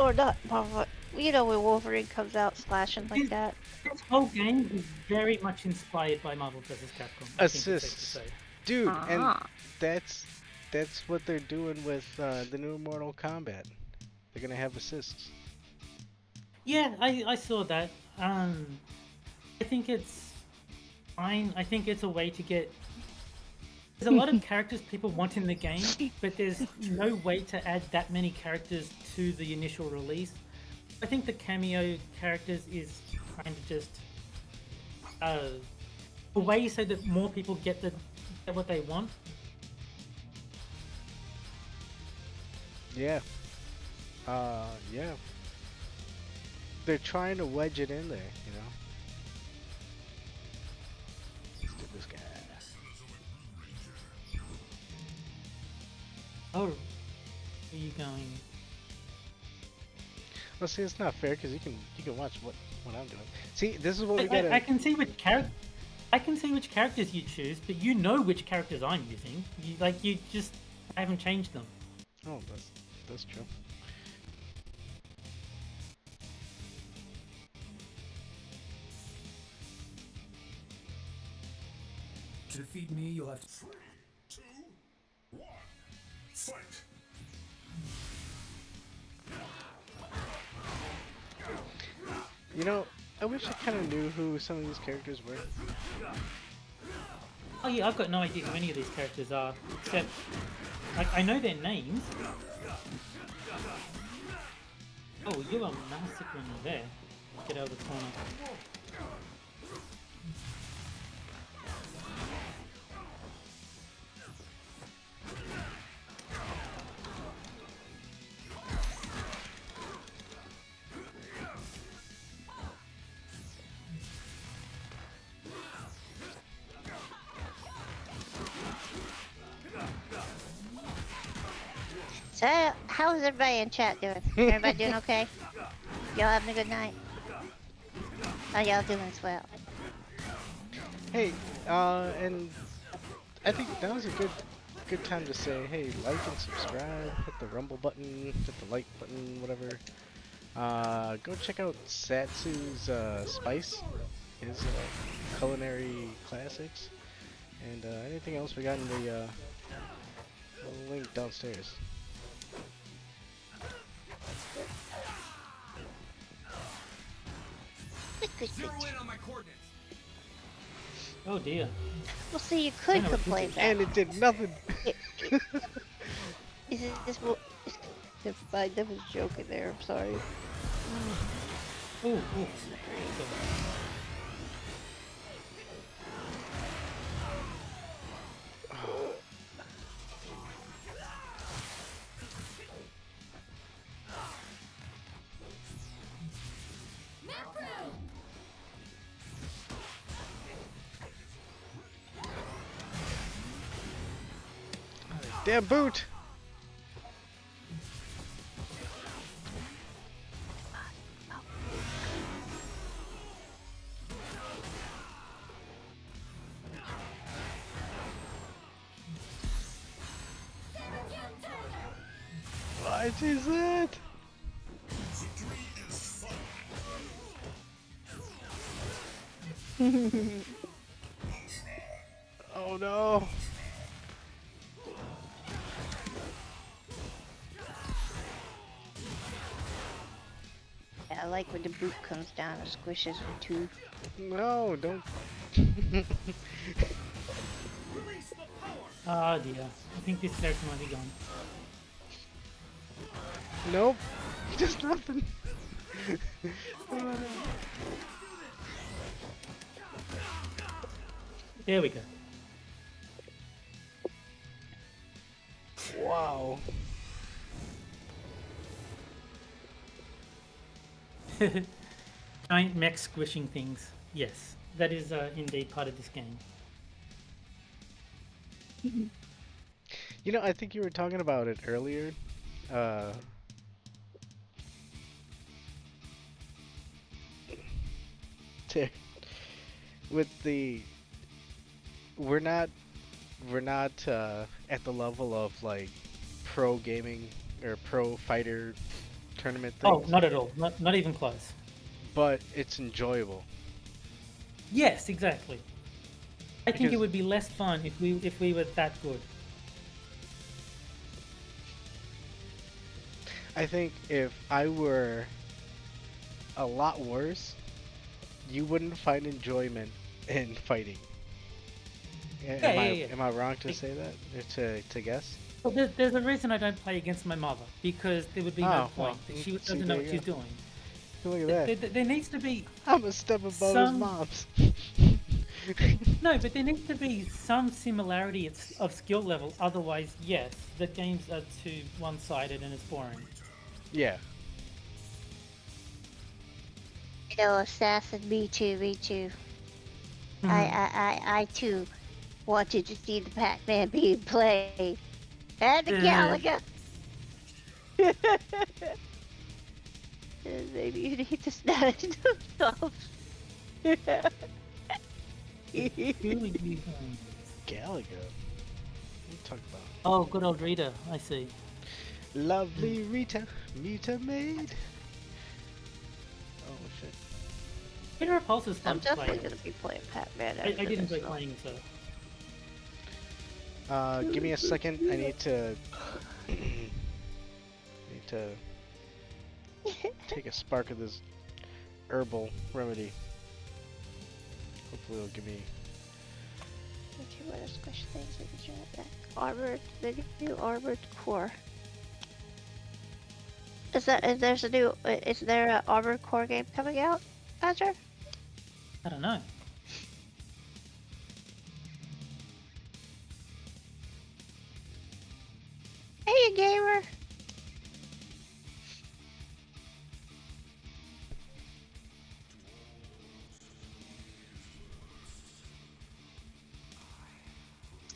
Or not Marvel. You know when Wolverine comes out slashing like that. This whole game is very much inspired by Marvel vs. Capcom. I think it's safe to Assists. say. Dude, and that's what they're doing with the new Mortal Kombat. They're gonna have assists. Yeah, I saw that. I think it's fine. I think it's a way to get. There's a lot of characters people want in the game, but there's no way to add that many characters to the initial release. I think the cameo characters is kind of just a way so that more people get what they want. Yeah. Yeah. They're trying to wedge it in there, you know. Let's do this guy. Oh, where are you going? Well, see, it's not fair because you can watch what I'm doing. See, this is what we I gotta. can see which character. I can see which characters you choose, but you know which characters I'm using. You just haven't changed them. Oh, that's true. To defeat me, you'll have to. 3, 2, 1, fight! You know, I wish I kind of knew who some of these characters were. Oh yeah, I've got no idea who any of these characters are, except I know their names. Oh, you are massacring me there. Get out of the corner. So, how's everybody in chat doing? Everybody doing okay? Y'all having a good night? Oh, y'all doing swell. Hey, And I think that was a good time to say, hey, like and subscribe, hit the rumble button, hit the like button, whatever. Go check out Satsu's Spice, his culinary classics, and anything else we got in the link downstairs. Zero in on my coordinates. Oh dear. Well, see, you could know, complain that. And it did nothing. Is it this? Never mind, there was a joke in there. I'm sorry. Ooh, ooh. Damn boot! What is it? Oh no! Yeah, I like when the boot comes down and squishes in two. No, don't. Ah dear. I think this character might be gone. Nope. Just nothing. There we go. Wow. Giant mech squishing things. Yes, that is indeed part of this game. You know, I think you were talking about it earlier. With the we're not at the level of like pro gaming or pro fighter tournament things. Oh, not at all. Not even close. But it's enjoyable. Yes, exactly. I think it Because- would be less fun if we were that good. I think if I were a lot worse, you wouldn't find enjoyment in fighting. Am I wrong to say that? Or to guess? Well, there's a reason I don't play against my mother, because there would be no point. She doesn't know what she's doing. Look at that. There needs to be I'm a step above his some- mom's. no, but there needs to be some similarity of skill level. Otherwise, yes, the games are too one-sided and it's boring. Yeah. You know, Assassin, me too. Mhm. I too wanted to see the Pac-Man being played. And the Galaga. Maybe you need to snap it off. Who are you going? Galaga. What are you talking about? Oh, good old Rita. I see. Lovely Rita, Rita maid. Oh shit. Peter Repulse is fun I'm to play. definitely gonna be playing Pac-Man. I after did this enjoy one. playing so. Give me a second. I need to. Take a spark of this herbal remedy. Hopefully, it'll give me. Okay, what are squish things we can turn it back? Armored, the new armored core. Is there an armored core game coming out, Badger? I don't know. Hey, gamer.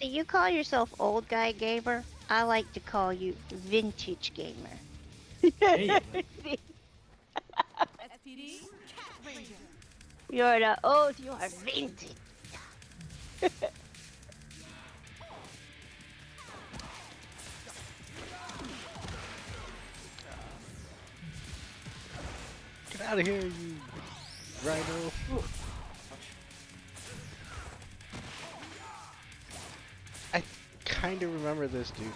So you call yourself old guy gamer? I like to call you vintage gamer. There you go. You're not old, you are vintage. Get out of here, you rhino. I kind of remember this dude.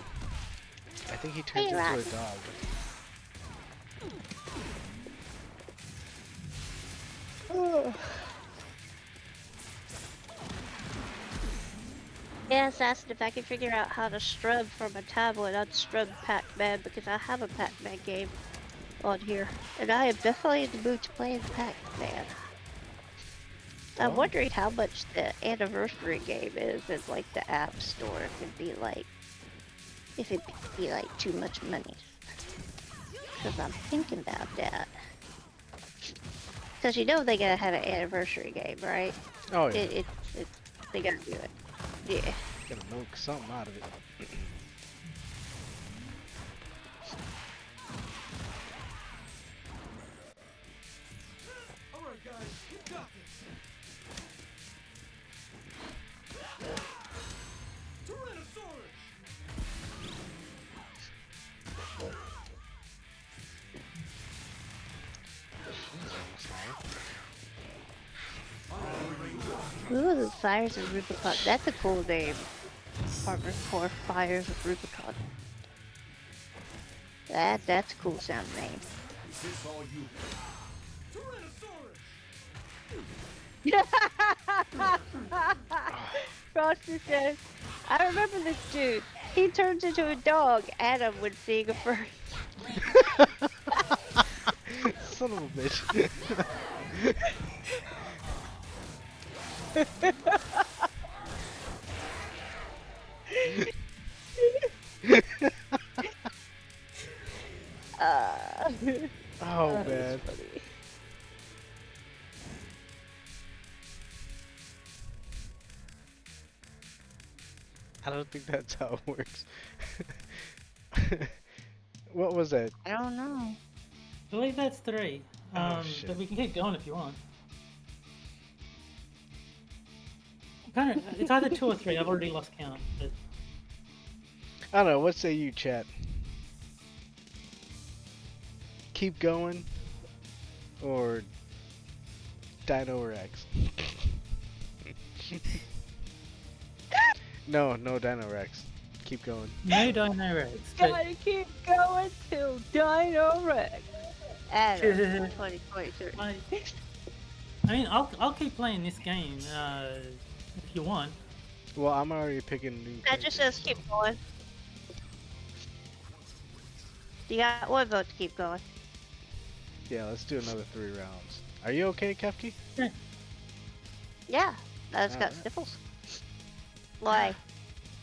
I think he turns Hey, into a Rat. dog. Yes, asked if I could figure out how to strub from a tablet on Strub Pac-Man because I have a Pac-Man game on here. And I am definitely in the mood to play Pac-Man. I'm Oh. wondering how much the anniversary game is in like the App Store. If it'd be like too much money. Because I'm thinking about that. Because you know they gotta have an anniversary game, right? Oh yeah, It's they gotta do it. Yeah. gotta milk something out of it. Alright, guys, you got this. Tyrannosaurus! Ooh, the Fires of Rubicon. That's a cool name. Department 4 Fires of Rubicon. That's a cool sound name. Is this all you? Tyrannosaurus! Frosty says, I remember this dude. He turns into a dog. Adam would sing a first. Son of a bitch. Oh that man. is funny. I don't think that's how it works. What was that? I don't know. I believe that's 3. Shit. But we can keep going if you want. It's either 2 or 3. I've already lost count. But I don't know. What say you, chat? Keep going, or Dino Rex? No Dino Rex. Keep going. no Dino Rex. But Gotta keep going till Dino Rex. Adam, 2023. I mean, I'll keep playing this game if you want. Well, I'm already picking new. That just says keep going. You got one vote to keep going. Yeah, let's do another 3 rounds. Are you okay, Kefki? Yeah, I just got Alright. sniffles. Why?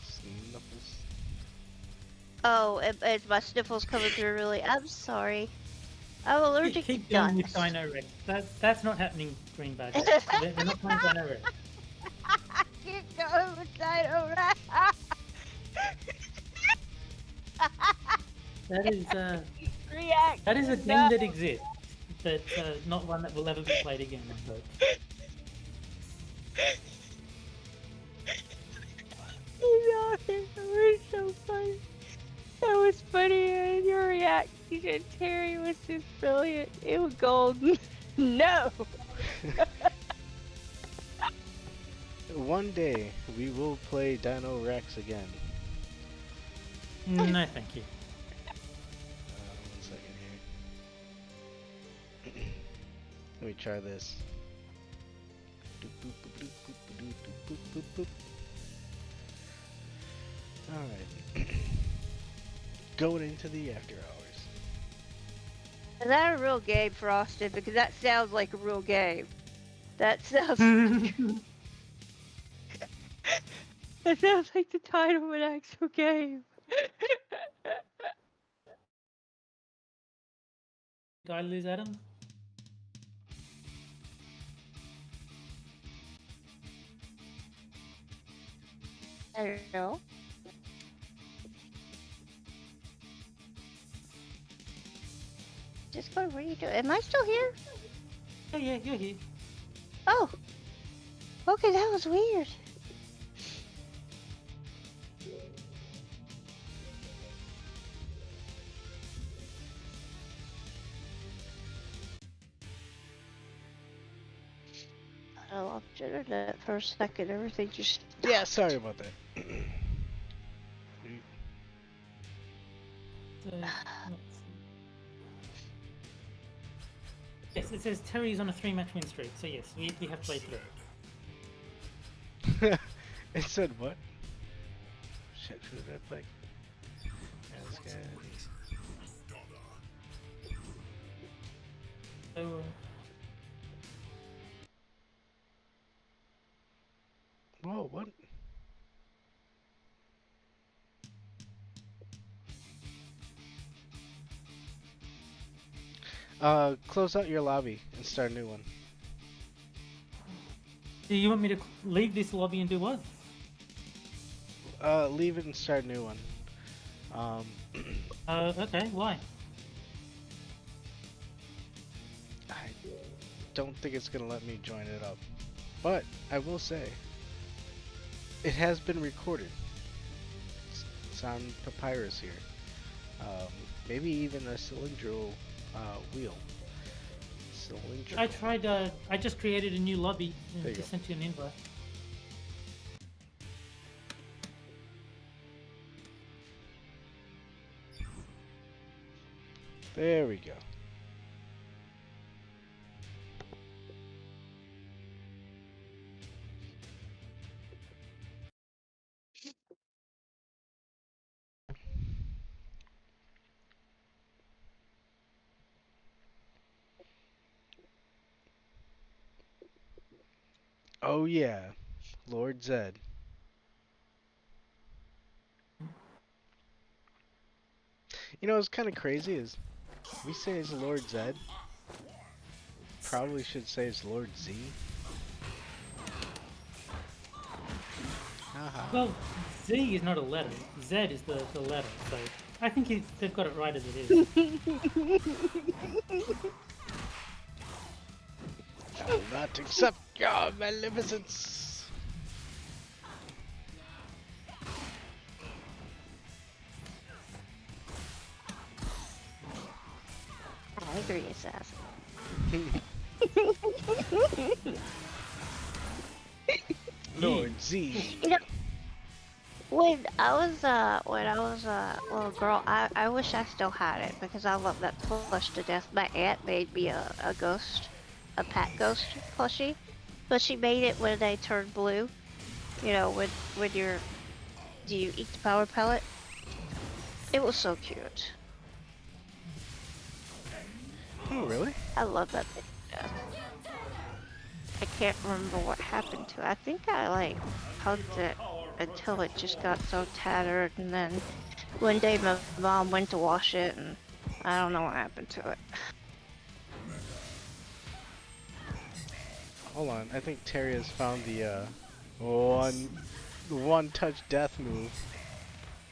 Snuffles. Oh, it's my sniffles coming through really. I'm sorry. I'm allergic Keep to going ducks. with Dino Rex. That's not happening, Green Badger. They're not playing Dino Rex. Keep going with Dino Rex. That is React. that is a game that exists, but not one that will ever be played again. I hope. That was so funny. That was funny, and your reaction, Terry, was just brilliant. It was golden. No. One day we will play Dino Rex again. No, thank you. 1 second here. Let me try this. Alright. Going into the after hours. Is that a real game, Frosted? Because that sounds like a real game. That sounds. That sounds like the title of an actual game. Did I lose Adam? I don't know. Discord, what are you doing? Am I still here? Yeah, you're here. Oh. Okay, that was weird. I lost internet for a second. Everything just stopped. Yeah, sorry about that. So, let's see. Yes, it says Terry's on a 3-match win streak. So yes, we have played through. It said what? Shit, who did I play? Yeah, this guy. So, Whoa, what? Close out your lobby and start a new one. do you want me to leave this lobby and do what? Leave it and start a new one. Okay, why? I don't think it's gonna let me join it up. But I will say, it has been recorded. It's on Papyrus here. Maybe even a cylindrical wheel. Cylindrical. I tried. I just created a new lobby and There you just go. sent you an invite. There we go. Oh yeah, Lord Zed. You know what's kind of crazy is we say it's Lord Zed. Probably should say it's Lord Z. Haha. Well, Z is not a letter. Z is the letter. So I think they've got it right as it is. I will not accept your maleficence. Angry assassin. Lord Z. You know, when I was a little girl, I wish I still had it because I love that plush to death. My aunt made me a ghost, a pet ghost plushie, but she made it when they turned blue. You know, when do you eat the power pellet? It was so cute. Oh really? I love that thing to death. I can't remember what happened to it. I think I like hugged it until it just got so tattered, and then one day my mom went to wash it and I don't know what happened to it. Hold on, I think Terry has found the one touch death move.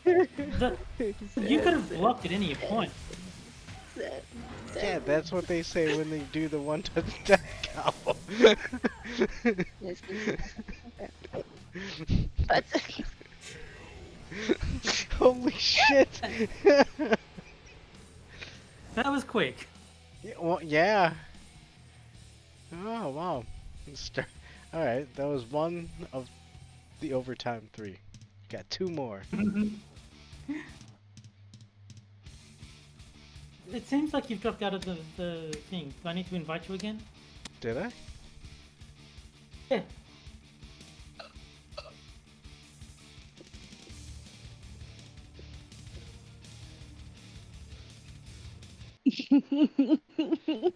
You could have blocked at any point. Yeah, that's what they say when they do the one touch death cowl. But Holy shit! That was quick. Yeah, well, yeah. Oh wow. Alright, that was one of the overtime 3. Got 2 more. It seems like you've dropped out of the thing. Do I need to invite you again? Did I? Yeah.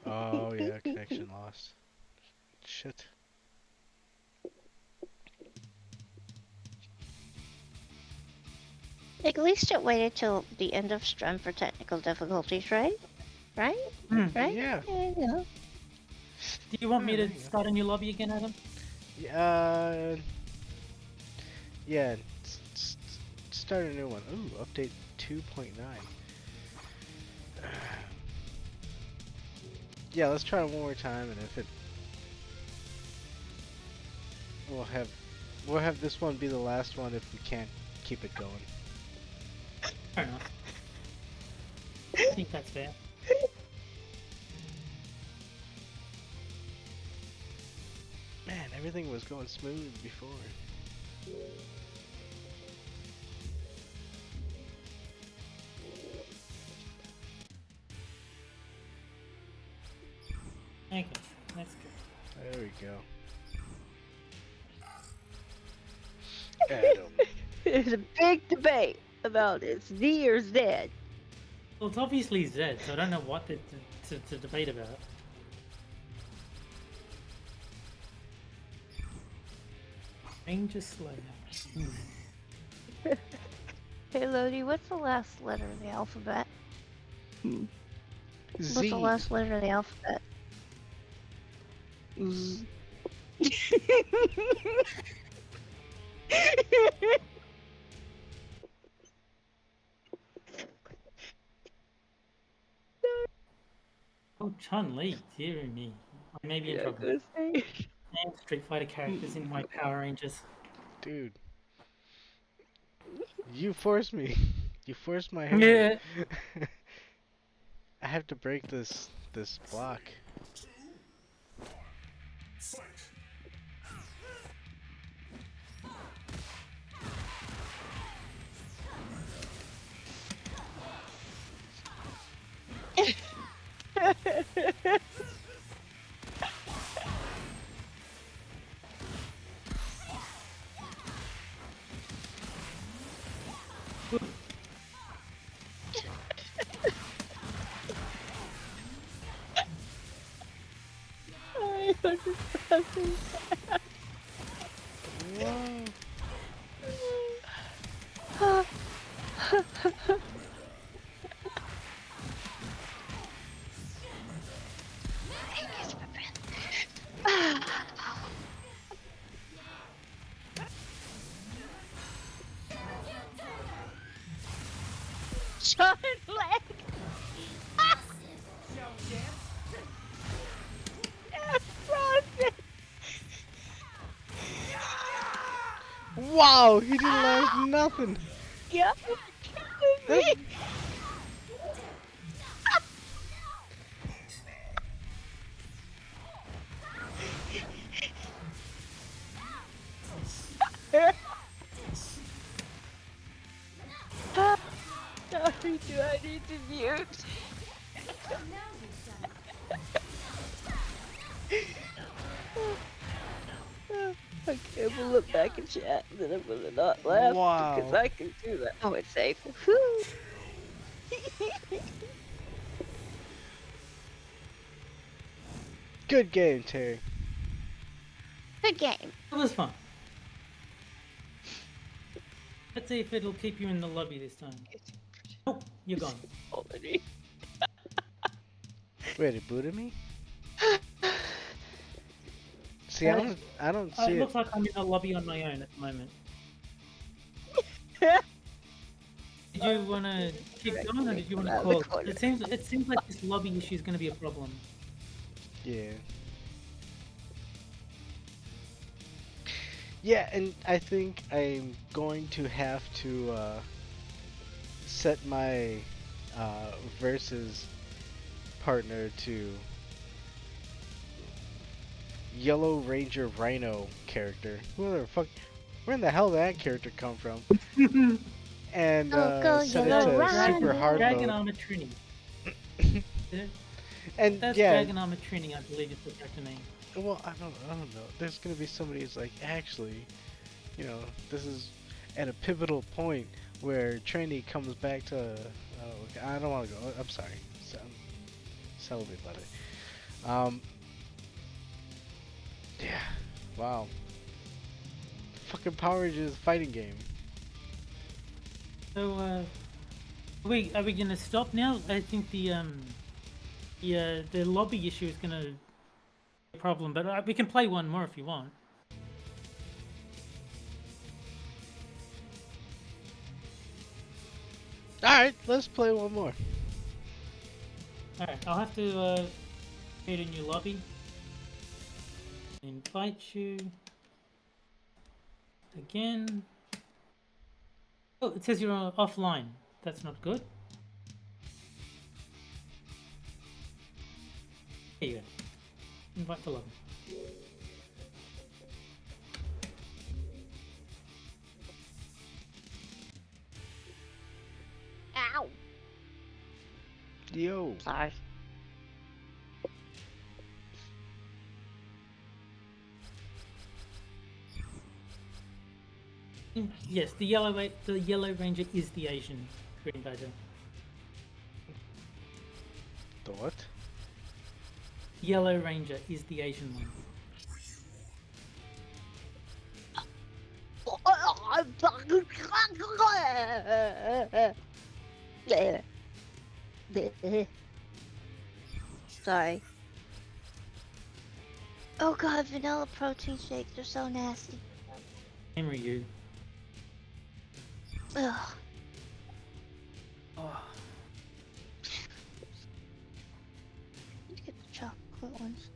Oh yeah, connection lost. Shit. at least it waited till the end of stream for technical difficulties, right? Right? Right? Yeah. Yeah. Do you want me to start a new lobby again, Adam? Yeah. Start a new one. Ooh, update 2.9. Yeah, let's try it one more time, and if it, we'll have this one be the last one if we can't keep it going. Fair enough. I think that's fair. Man, Everything was going smooth before. Okay, let's go. There we go. Adam. There's a big debate about it's Z or Z. Well, it's obviously Z, so I don't know what to debate about. Ranger Slayer. Hey Lodi, what's the last letter of the alphabet? Z. What's the last letter of the alphabet? Z. Oh, Chun-Li, dear me. I may be in trouble. And Street Fighter characters in my Power Rangers. Dude. You forced me. You forced my hand. Yeah. I have to break this block. Shot leg. Wow, he didn't learn nothing. Yeah. That's- Sorry, do I need to mute? Okay, we'll look back and chat, and then I'm gonna not laugh Wow. because I can do that. Oh, it's safe. Whew. Good game, Terry. Good game. It was fun. Let's see if it'll keep you in the lobby this time. Nope, you're gone. Already. Wait, it booted me? See, I don't see It it. looks like I'm in the lobby on my own at the moment. Did you want to keep going, or did you want to call? It seems like this lobby issue is going to be a problem. Yeah. Yeah, and I think I'm going to have to set my versus partner to Yellow Ranger Rhino character. Where in the hell did that character come from? And Go set it Yellow to Rhino. super hard Dragon mode. Armor Trini. And That's yeah, Dragon Armor Trini, I believe is the character name. well, I don't know. There's gonna be somebody who's like, actually, you know, this is at a pivotal point where Trini comes back to. Oh, I don't want to go. I'm sorry. Celebrate about it. Yeah. Wow. Fucking Power Rangers fighting game. So, are we gonna stop now? I think the lobby issue is gonna be a problem, but we can play one more if you want. All right, let's play one more. Alright, I'll have to create a new lobby. Invite you again. Oh, it says you're offline. That's not good. There you go. Invite the lobby. Yo. Sorry. Yes, the yellow ranger is the Asian green badger. The what? Yellow ranger is the Asian one. Sorry. Oh god, vanilla protein shakes are so nasty. Henry, you. Ugh. Oh, Let's get the chocolate ones.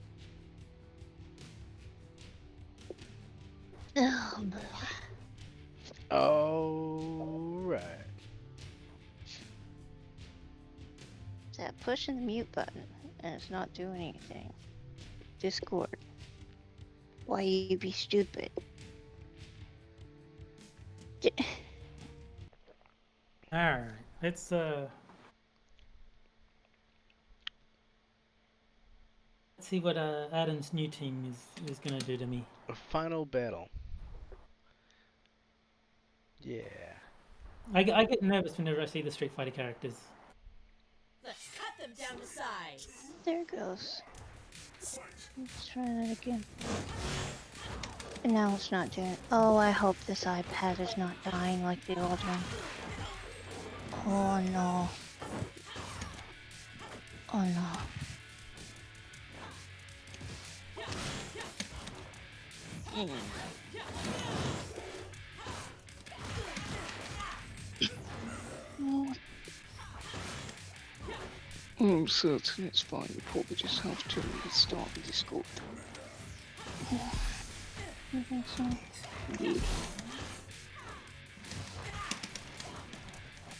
Oh, Alright. is that pushing the mute button and it's not doing anything? Discord. Why you be stupid? alright. Let's see what Adam's new team is gonna do to me. A final battle. Yeah. I get nervous whenever I see the Street Fighter characters. Let's cut them down to size. There it goes. Let's try that again. And now it's not doing it. Oh, I hope this iPad is not dying like the old one. Oh no. Oh no. I'm certain it's fine. You probably just have to restart the Discord. You think so? Yeah.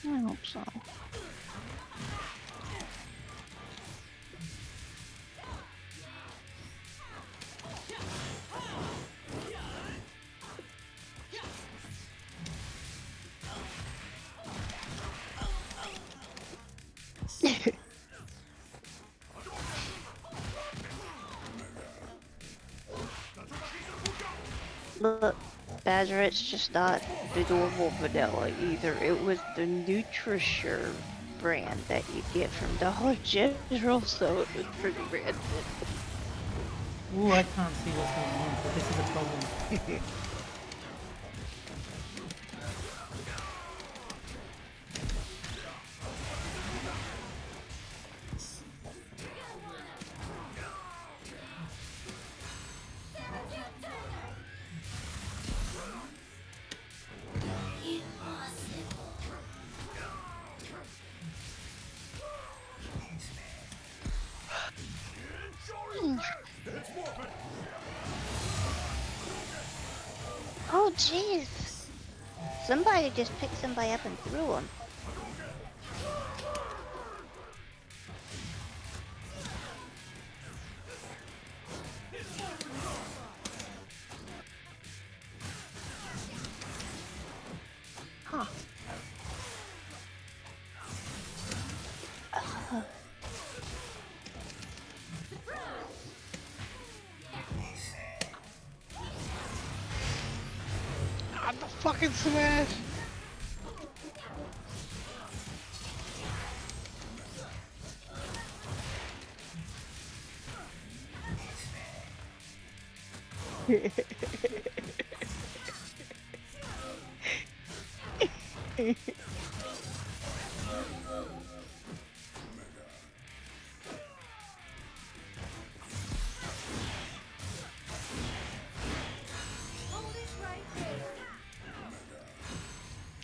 I hope so. Look, Badger, it's just not the normal vanilla either. It was the NutriSure brand that you get from Dollar General, so it was pretty random. Ooh, I can't see what's going on, but this is a problem. Oh, jeez. Somebody just picked somebody up and threw him. Huh. The fucking smash!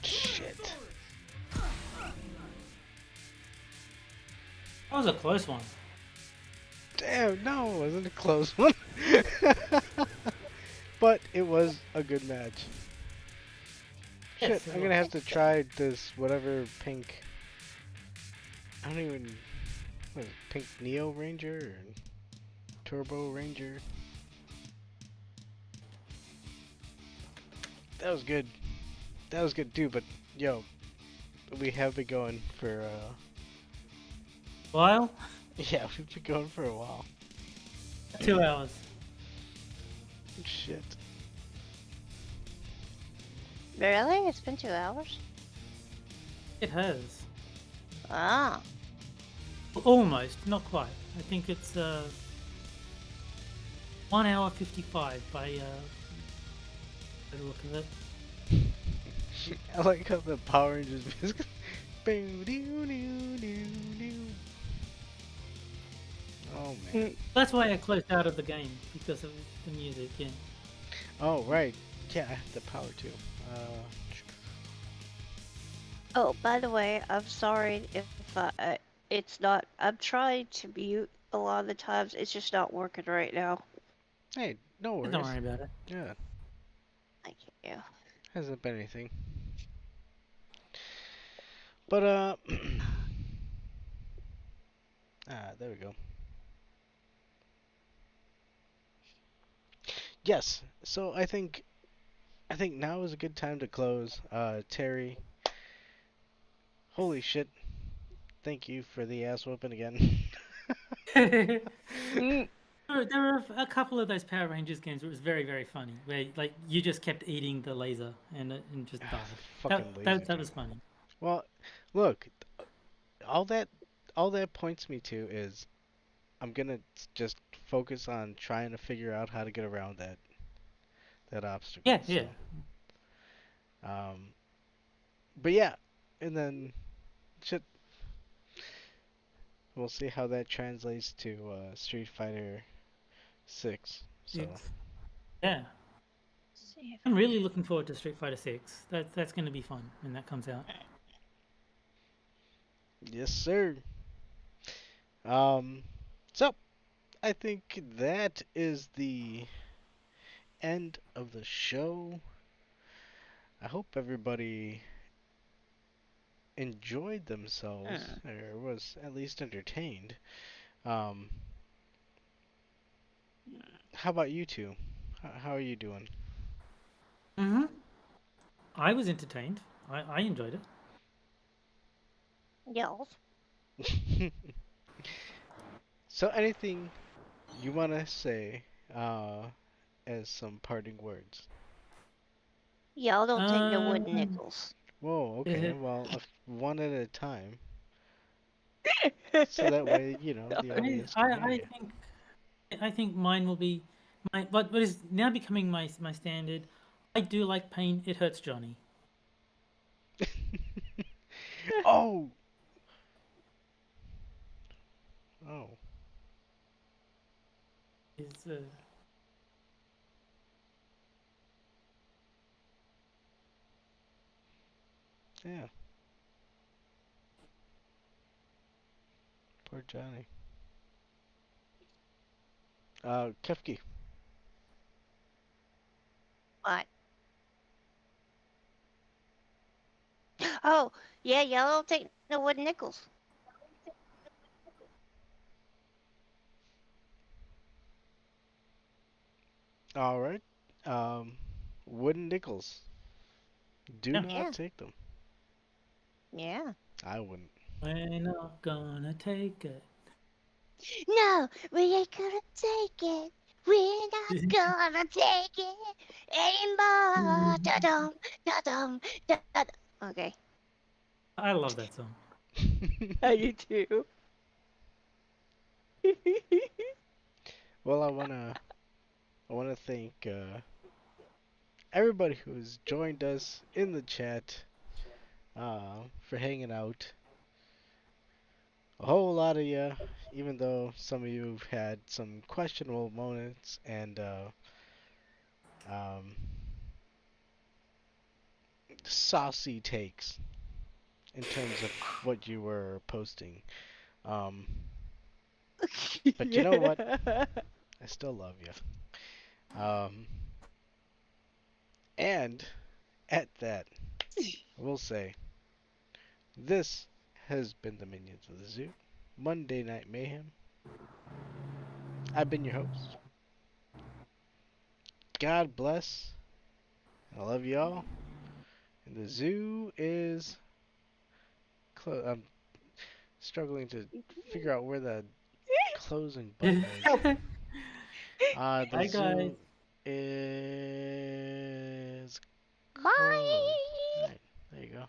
Shit. That was a close one. Damn, no, it wasn't a close one. But it was a good match. Shit, Yes, it I'm gonna was. have to try this whatever pink. I don't even. What is it, pink Neo Ranger or Turbo Ranger? That was good. That was good too, but yo, we have been going for While? Yeah, we've been going for a while. 2 hours. Shit. Really? It's been 2 hours? It has. Ah. Almost, not quite. I think it's 1 hour 55 by the look of it. I like how the Power Rangers music. Oh man. That's why I closed out of the game, because of the music, yeah. Oh right. Yeah, I have the power too. Oh, by the way, I'm sorry if it's not. I'm trying to mute a lot of the times. It's just not working right now. Hey, no worries. Don't worry about it. Yeah. Thank you. Hasn't been anything. But there we go. Yes. So I think now is a good time to close. Terry, holy shit. Thank you for the ass whooping again. There were a couple of those Power Rangers games where it was very, very funny, where like you just kept eating the laser and just died. Fucking That was funny. Well, look, all that points me to is I'm gonna just focus on trying to figure out how to get around that obstacle. Yeah, yeah. So, but yeah, and then shit. We'll see how that translates to Street Fighter 6. So Yeah. I'm really looking forward to Street Fighter 6. That's going to be fun when that comes out. yes, sir. So I think that is the end of the show. I hope everybody enjoyed themselves or was at least entertained. How about you two? How are you doing? I was entertained. I enjoyed it. Yes. So anything you want to say as some parting words? Y'all don't take no wooden nickels. Whoa, okay. Well, one at a time. So that way, the audience can hear you. I think mine will be what is now becoming my standard. I do like pain. It hurts Johnny. Oh. Oh. It's Yeah. Poor Johnny. Kefki. What? Oh, yeah, y'all don't take no wooden nickels. All right. Wooden nickels. Do not take them. Yeah. I wouldn't. We're not gonna take it. No, we ain't gonna take it. We're not gonna take it anymore. Da-dum, da-dum, da-dum. Okay. I love that song. I do too. Well, I wanna thank everybody who's joined us in the chat for hanging out. A whole lot of you, even though some of you have had some questionable moments and um, saucy takes in terms of what you were posting. But you know what? I still love you. And at that, I will say, this has been the Minions of the Zoo, Monday Night Mayhem. I've been your host. God bless. I love y'all. And the zoo is struggling to figure out where the closing button is. The Hi, guys. zoo is Bye. closed. Alright, there you go.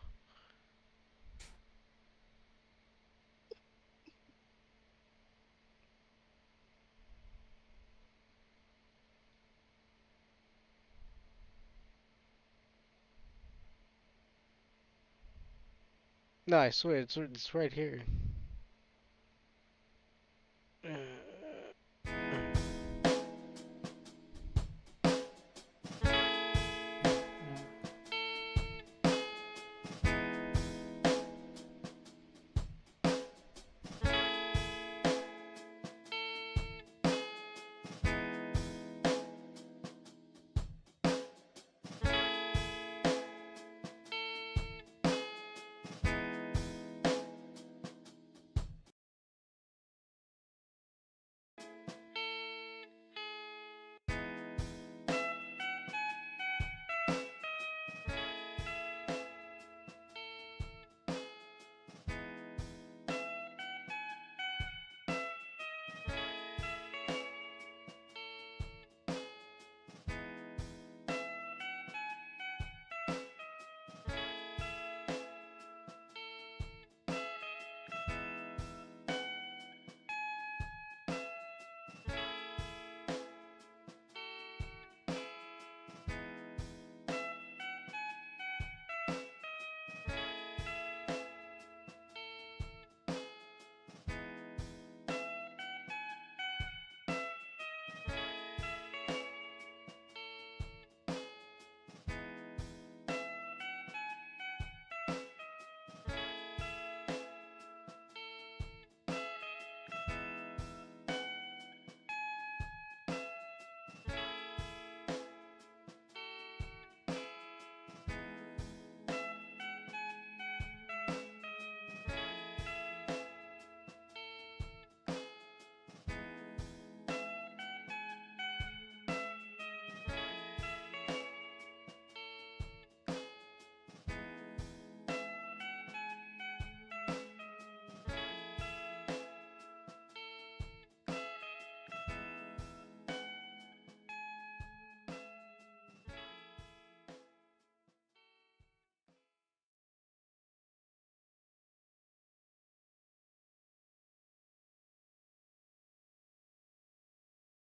No, I swear, it's right here.